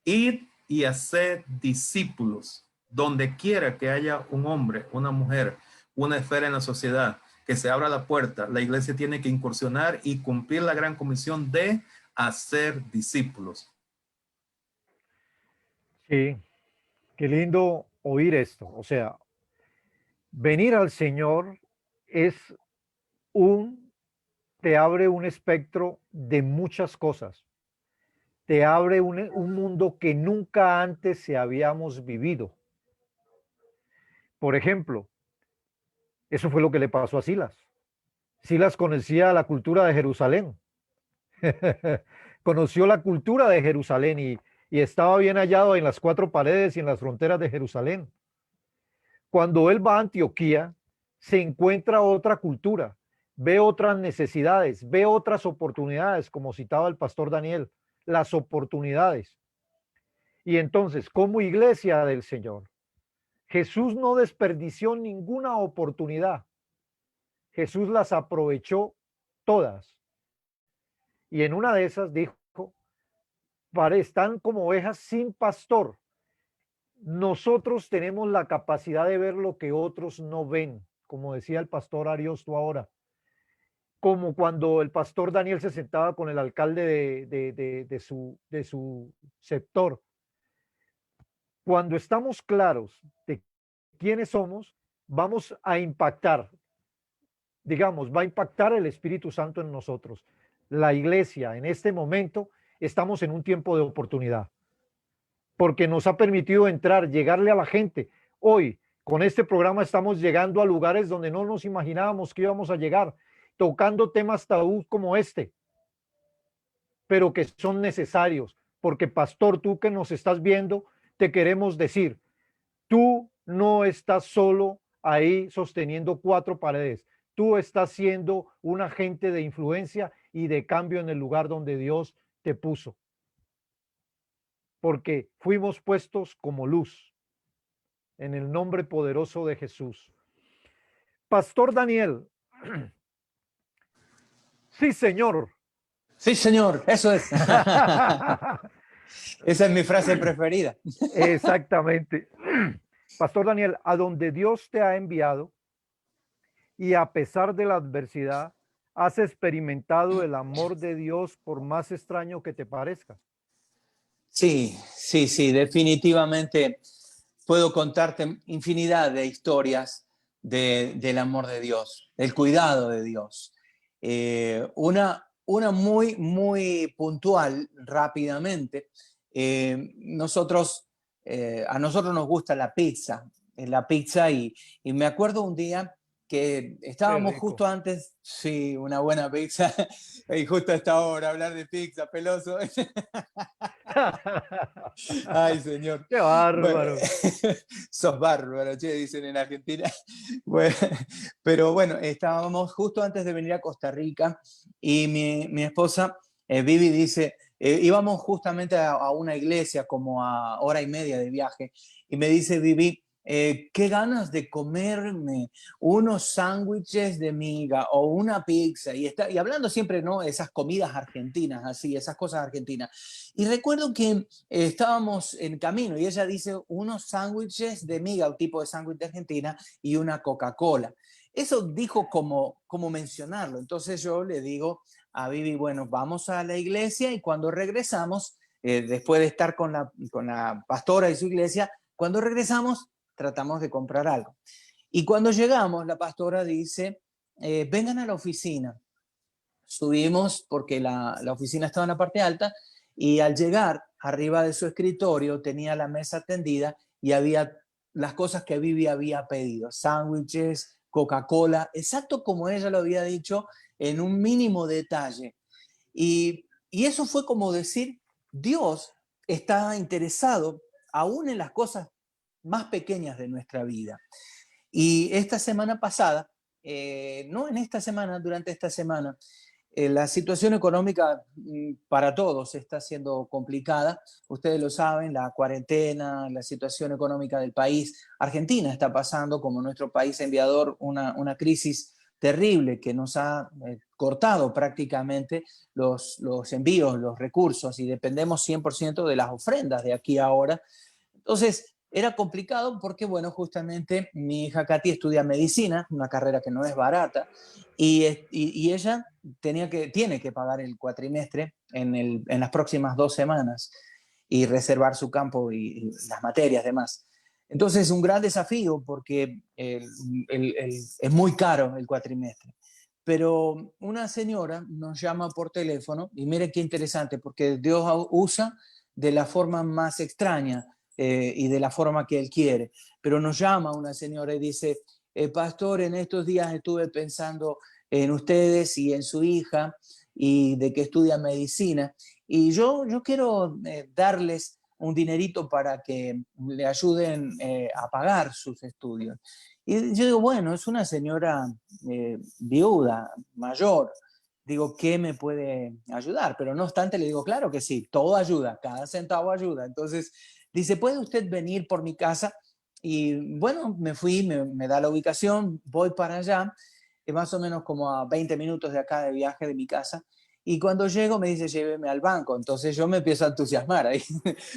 ir y hacer discípulos, donde quiera que haya un hombre, una mujer, una esfera en la sociedad, que se abra la puerta. La iglesia tiene que incursionar y cumplir la gran comisión de hacer discípulos. Sí, qué lindo oír esto. O sea, venir al Señor es te abre un espectro de muchas cosas. Te abre un mundo que nunca antes se habíamos vivido. Por ejemplo, eso fue lo que le pasó a Silas. Silas conocía la cultura de Jerusalén. Conoció la cultura de Jerusalén y estaba bien hallado en las cuatro paredes y en las fronteras de Jerusalén. Cuando él va a Antioquía, se encuentra otra cultura, ve otras necesidades, ve otras oportunidades, como citaba el pastor Daniel, las oportunidades. Y entonces, como iglesia del Señor, Jesús no desperdició ninguna oportunidad. Jesús las aprovechó todas. Y en una de esas dijo, están como ovejas sin pastor. Nosotros tenemos la capacidad de ver lo que otros no ven, como decía el pastor Ariosto ahora, como cuando el pastor Daniel se sentaba con el alcalde de su sector. Cuando estamos claros de quiénes somos, vamos a impactar, digamos, va a impactar el Espíritu Santo en nosotros. La iglesia en este momento estamos en un tiempo de oportunidad, porque nos ha permitido entrar, llegarle a la gente. Hoy, con este programa, estamos llegando a lugares donde no nos imaginábamos que íbamos a llegar, tocando temas tabú como este, pero que son necesarios, porque pastor, tú que nos estás viendo, te queremos decir, tú no estás solo ahí sosteniendo cuatro paredes, tú estás siendo un agente de influencia y de cambio en el lugar donde Dios te puso, porque fuimos puestos como luz en el nombre poderoso de Jesús. Pastor Daniel. Sí, señor. Sí, señor, eso es. Esa es mi frase preferida. Exactamente. Pastor Daniel, a donde Dios te ha enviado y a pesar de la adversidad, has experimentado el amor de Dios por más extraño que te parezca. Sí, sí, sí, definitivamente puedo contarte infinidad de historias del amor de Dios, del cuidado de Dios. Una muy, muy puntual, rápidamente. A nosotros nos gusta la pizza y me acuerdo un día que estábamos justo antes, sí, una buena pizza, y justo a esta hora hablar de pizza, Peloso. Ay, señor. ¡Qué bárbaro! Bueno, sos bárbaro, che, dicen en Argentina. Bueno, pero bueno, estábamos justo antes de venir a Costa Rica y mi esposa, Vivi, dice, íbamos justamente a una iglesia como a hora y media de viaje y me dice, Vivi, qué ganas de comerme unos sándwiches de miga o una pizza, y hablando siempre, ¿no? Esas comidas argentinas, así, esas cosas argentinas. Y recuerdo que estábamos en camino y ella dice unos sándwiches de miga, un tipo de sándwich de Argentina, y una Coca-Cola. Eso dijo como mencionarlo. Entonces yo le digo a Vivi, bueno, vamos a la iglesia y cuando regresamos, después de estar con la pastora y su iglesia, cuando regresamos tratamos de comprar algo. Y cuando llegamos, la pastora dice, vengan a la oficina. Subimos porque la oficina estaba en la parte alta y al llegar arriba de su escritorio tenía la mesa tendida y había las cosas que Vivi había pedido, sándwiches, Coca-Cola, exacto como ella lo había dicho en un mínimo detalle. Y eso fue como decir, Dios está interesado aún en las cosas más pequeñas de nuestra vida. Y esta semana pasada, no en esta semana, durante esta semana, la situación económica para todos está siendo complicada. Ustedes lo saben, la cuarentena, la situación económica del país. Argentina está pasando, como nuestro país enviador, una crisis terrible que nos ha cortado prácticamente los envíos, los recursos, y dependemos 100% de las ofrendas de aquí a ahora. Entonces, era complicado porque, bueno, justamente mi hija Katy estudia medicina, una carrera que no es barata, y ella tiene que pagar el cuatrimestre en las próximas 2 semanas y reservar su campo y las materias demás. Entonces, es un gran desafío porque es muy caro el cuatrimestre. Pero una señora nos llama por teléfono y mire qué interesante, porque Dios usa de la forma más extraña y de la forma que Él quiere. Pero nos llama una señora y dice, pastor, en estos días estuve pensando en ustedes y en su hija y de que estudia medicina. Y yo quiero darles un dinerito para que le ayuden a pagar sus estudios. Y yo digo, bueno, es una señora viuda, mayor. Digo, ¿qué me puede ayudar? Pero no obstante, le digo, claro que sí, todo ayuda, cada centavo ayuda. Entonces, dice, ¿puede usted venir por mi casa? Y bueno, me fui, me da la ubicación, voy para allá, más o menos como a 20 minutos de acá de viaje de mi casa. Y cuando llego me dice, lléveme al banco. Entonces yo me empiezo a entusiasmar ahí.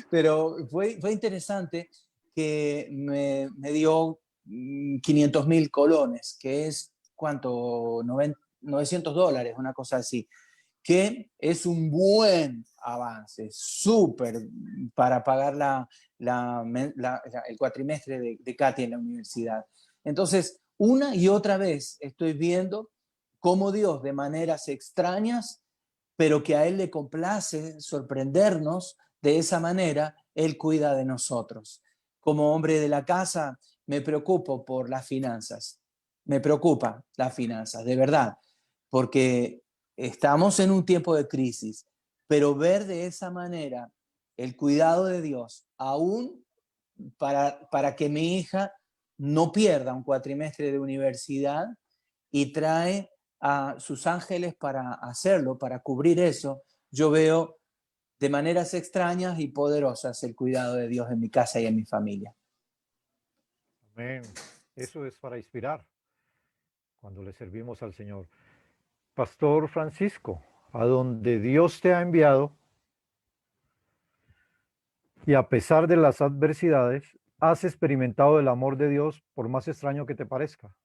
Pero fue interesante que me dio 500.000 colones, que es, ¿cuánto? $900, una cosa así, que es un buen avance, súper para pagar el cuatrimestre de Katy en la universidad. Entonces, una y otra vez estoy viendo cómo Dios, de maneras extrañas, pero que a Él le complace sorprendernos de esa manera, Él cuida de nosotros. Como hombre de la casa, me preocupo por las finanzas. Me preocupa las finanzas, de verdad, porque estamos en un tiempo de crisis, pero ver de esa manera el cuidado de Dios, aún para que mi hija no pierda un cuatrimestre de universidad, y trae a sus ángeles para hacerlo, para cubrir eso, yo veo de maneras extrañas y poderosas el cuidado de Dios en mi casa y en mi familia. Amén. Eso es para inspirar cuando le servimos al Señor. Pastor Francisco, a donde Dios te ha enviado y a pesar de las adversidades, has experimentado el amor de Dios por más extraño que te parezca.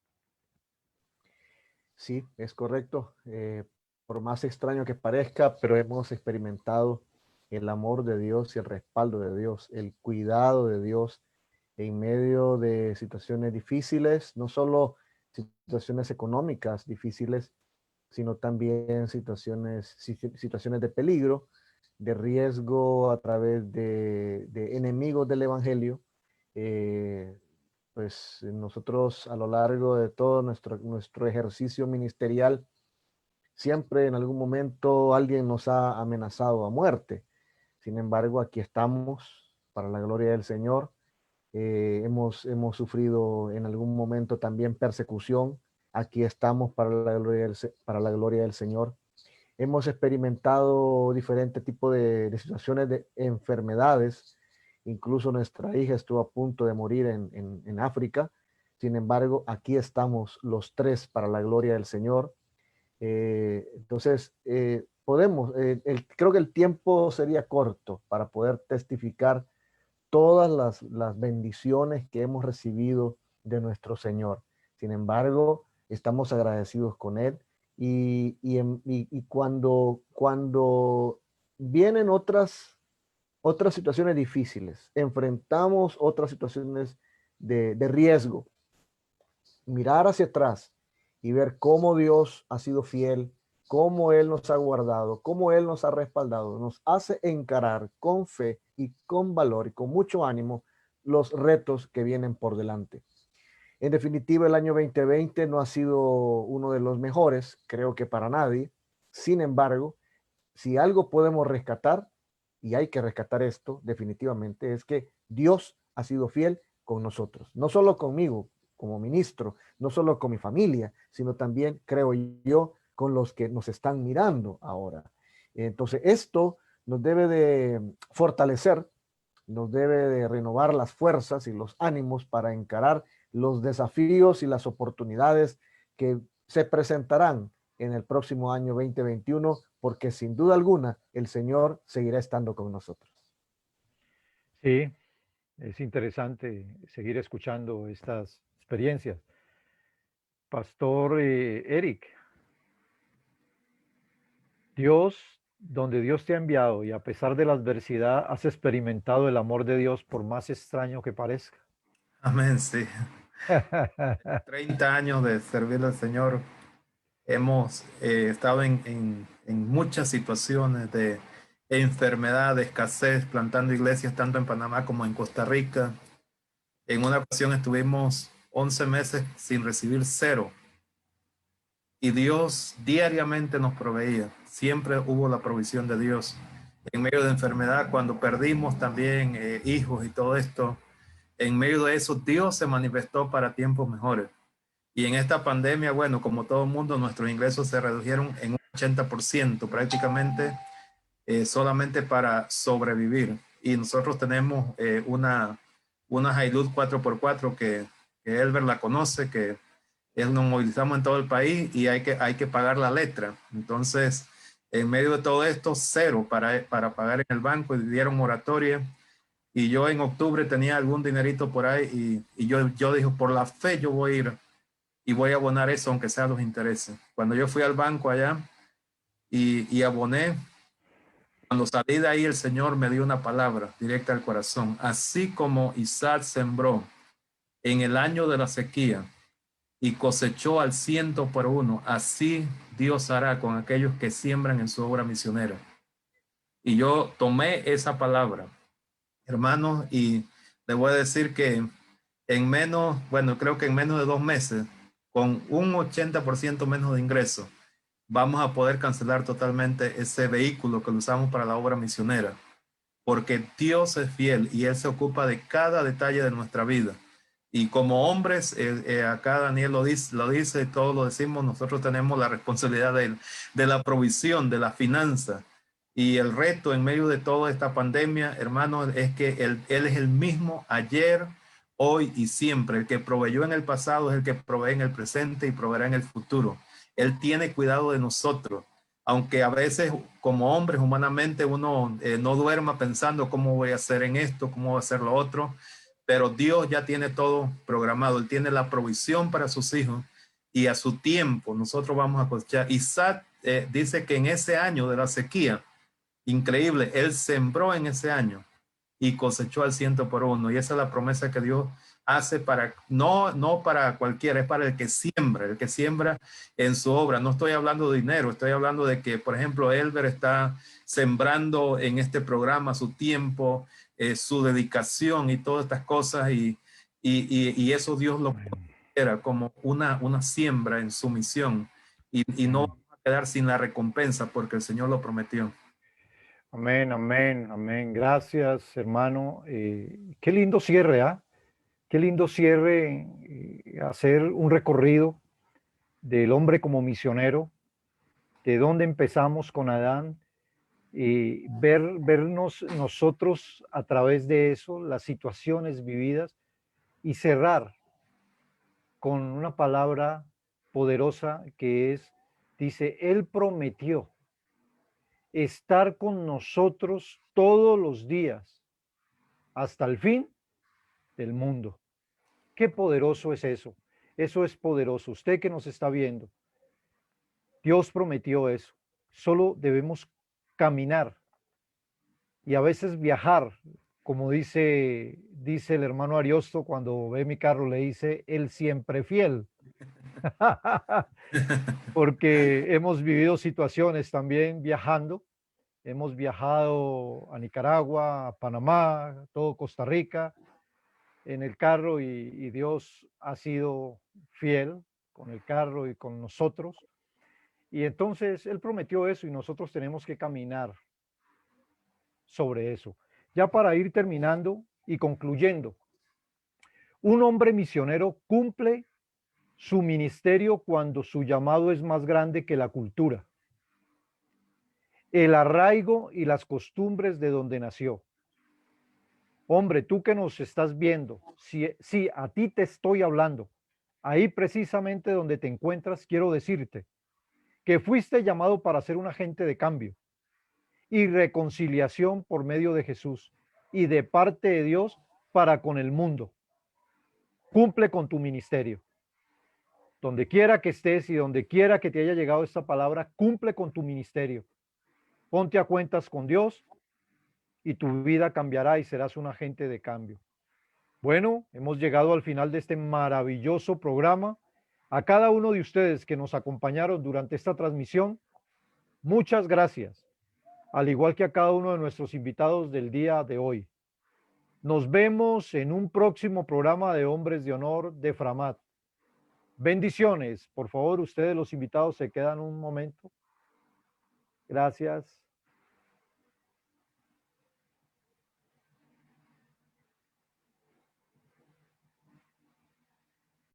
Sí, es correcto. Por más extraño que parezca, pero hemos experimentado el amor de Dios y el respaldo de Dios, el cuidado de Dios en medio de situaciones difíciles, no solo situaciones económicas difíciles, sino también situaciones de peligro, de riesgo a través de enemigos del Evangelio. Pues nosotros a lo largo de todo nuestro ejercicio ministerial, siempre en algún momento alguien nos ha amenazado a muerte. Sin embargo, aquí estamos para la gloria del Señor. Hemos sufrido en algún momento también persecución. Aquí estamos para la gloria del Señor. Hemos experimentado diferentes tipos de situaciones de enfermedades incluso nuestra hija estuvo a punto de morir en África. Sin embargo, aquí estamos los tres para la gloria del Señor. Entonces, creo que el tiempo sería corto para poder testificar todas las bendiciones que hemos recibido de nuestro Señor. Sin embargo, estamos agradecidos con Él y cuando vienen otras situaciones difíciles, enfrentamos otras situaciones de riesgo, mirar hacia atrás y ver cómo Dios ha sido fiel, cómo Él nos ha guardado, cómo Él nos ha respaldado, nos hace encarar con fe y con valor y con mucho ánimo los retos que vienen por delante. En definitiva, el año 2020 no ha sido uno de los mejores, creo que para nadie. Sin embargo, si algo podemos rescatar, y hay que rescatar esto definitivamente, es que Dios ha sido fiel con nosotros, no solo conmigo como ministro, no solo con mi familia, sino también, creo yo, con los que nos están mirando ahora. Entonces, esto nos debe de fortalecer, nos debe de renovar las fuerzas y los ánimos para encarar los desafíos y las oportunidades que se presentarán en el próximo año 2021, porque sin duda alguna el Señor seguirá estando con nosotros. Sí, es interesante seguir escuchando estas experiencias. Pastor Eric, Dios, donde Dios te ha enviado y a pesar de la adversidad, has experimentado el amor de Dios por más extraño que parezca. Amén, sí. 30 años de servir al Señor. Hemos estado en muchas situaciones de enfermedad, de escasez, plantando iglesias tanto en Panamá como en Costa Rica. En una ocasión estuvimos 11 meses sin recibir cero. Y Dios diariamente nos proveía. Siempre hubo la provisión de Dios. En medio de enfermedad, cuando perdimos también hijos y todo esto, en medio de eso Dios se manifestó para tiempos mejores. Y en esta pandemia, bueno, como todo el mundo, nuestros ingresos se redujeron en un 80% prácticamente, solamente para sobrevivir. Y nosotros tenemos una Hilux 4x4 que Elber la conoce, que nos movilizamos en todo el país y hay que pagar la letra. Entonces, en medio de todo esto, cero para pagar en el banco, y dieron moratoria. Y yo en octubre tenía algún dinerito por ahí y yo dije, por la fe yo voy a ir y voy a abonar eso, aunque sea los intereses. Cuando yo fui al banco allá y aboné, cuando salí de ahí, el Señor me dio una palabra directa al corazón. Así como Isaac sembró en el año de la sequía y cosechó al 100 por 1, así Dios hará con aquellos que siembran en su obra misionera. Y yo tomé esa palabra, hermanos, y le voy a decir que creo que en menos de 2 meses, con un 80% menos de ingresos, vamos a poder cancelar totalmente ese vehículo que lo usamos para la obra misionera, porque Dios es fiel y Él se ocupa de cada detalle de nuestra vida. Y como hombres, acá Daniel lo dice, todos lo decimos, nosotros tenemos la responsabilidad de la provisión, de la finanza. Y el reto en medio de toda esta pandemia, hermanos, es que él es el mismo ayer, hoy y siempre. El que proveyó en el pasado es el que provee en el presente y proveerá en el futuro. Él tiene cuidado de nosotros. Aunque a veces como hombres humanamente uno no duerma pensando cómo voy a hacer en esto, cómo voy a hacer lo otro, pero Dios ya tiene todo programado. Él tiene la provisión para sus hijos y a su tiempo nosotros vamos a cosechar. Isaac dice que en ese año de la sequía, increíble, él sembró en ese año y cosechó al 100 por 1. Y esa es la promesa que Dios hace para, no para cualquiera, es para el que siembra en su obra. No estoy hablando de dinero, estoy hablando de que, por ejemplo, Elber está sembrando en este programa su tiempo, su dedicación y todas estas cosas, y eso Dios lo considera como una siembra en su misión, y no vamos a quedar sin la recompensa porque el Señor lo prometió. Amén, amén, amén. Gracias, hermano. Qué lindo cierre, ¿ah? Qué lindo cierre, hacer un recorrido del hombre como misionero, de dónde empezamos con Adán y vernos nosotros a través de eso, las situaciones vividas, y cerrar con una palabra poderosa que es, dice, Él prometió estar con nosotros todos los días hasta el fin del mundo. Qué poderoso es eso. Eso es poderoso. Usted que nos está viendo, Dios prometió eso. Solo debemos caminar y a veces viajar, como dice el hermano Ariosto cuando ve mi carro, le dice, Él siempre fiel. Porque hemos vivido situaciones también viajando. Hemos viajado a Nicaragua, a Panamá, todo Costa Rica en el carro y Dios ha sido fiel con el carro y con nosotros. Y entonces Él prometió eso y nosotros tenemos que caminar sobre eso. Ya para ir terminando y concluyendo, un hombre misionero cumple su ministerio cuando su llamado es más grande que la cultura, el arraigo y las costumbres de donde nació. Hombre, tú que nos estás viendo, si a ti te estoy hablando, ahí precisamente donde te encuentras, quiero decirte que fuiste llamado para ser un agente de cambio y reconciliación por medio de Jesús y de parte de Dios para con el mundo. Cumple con tu ministerio. Donde quiera que estés y donde quiera que te haya llegado esta palabra, cumple con tu ministerio. Ponte a cuentas con Dios y tu vida cambiará y serás un agente de cambio. Bueno, hemos llegado al final de este maravilloso programa. A cada uno de ustedes que nos acompañaron durante esta transmisión, muchas gracias, al igual que a cada uno de nuestros invitados del día de hoy. Nos vemos en un próximo programa de Hombres de Honor de Framat. Bendiciones. Por favor, ustedes los invitados se quedan un momento. Gracias.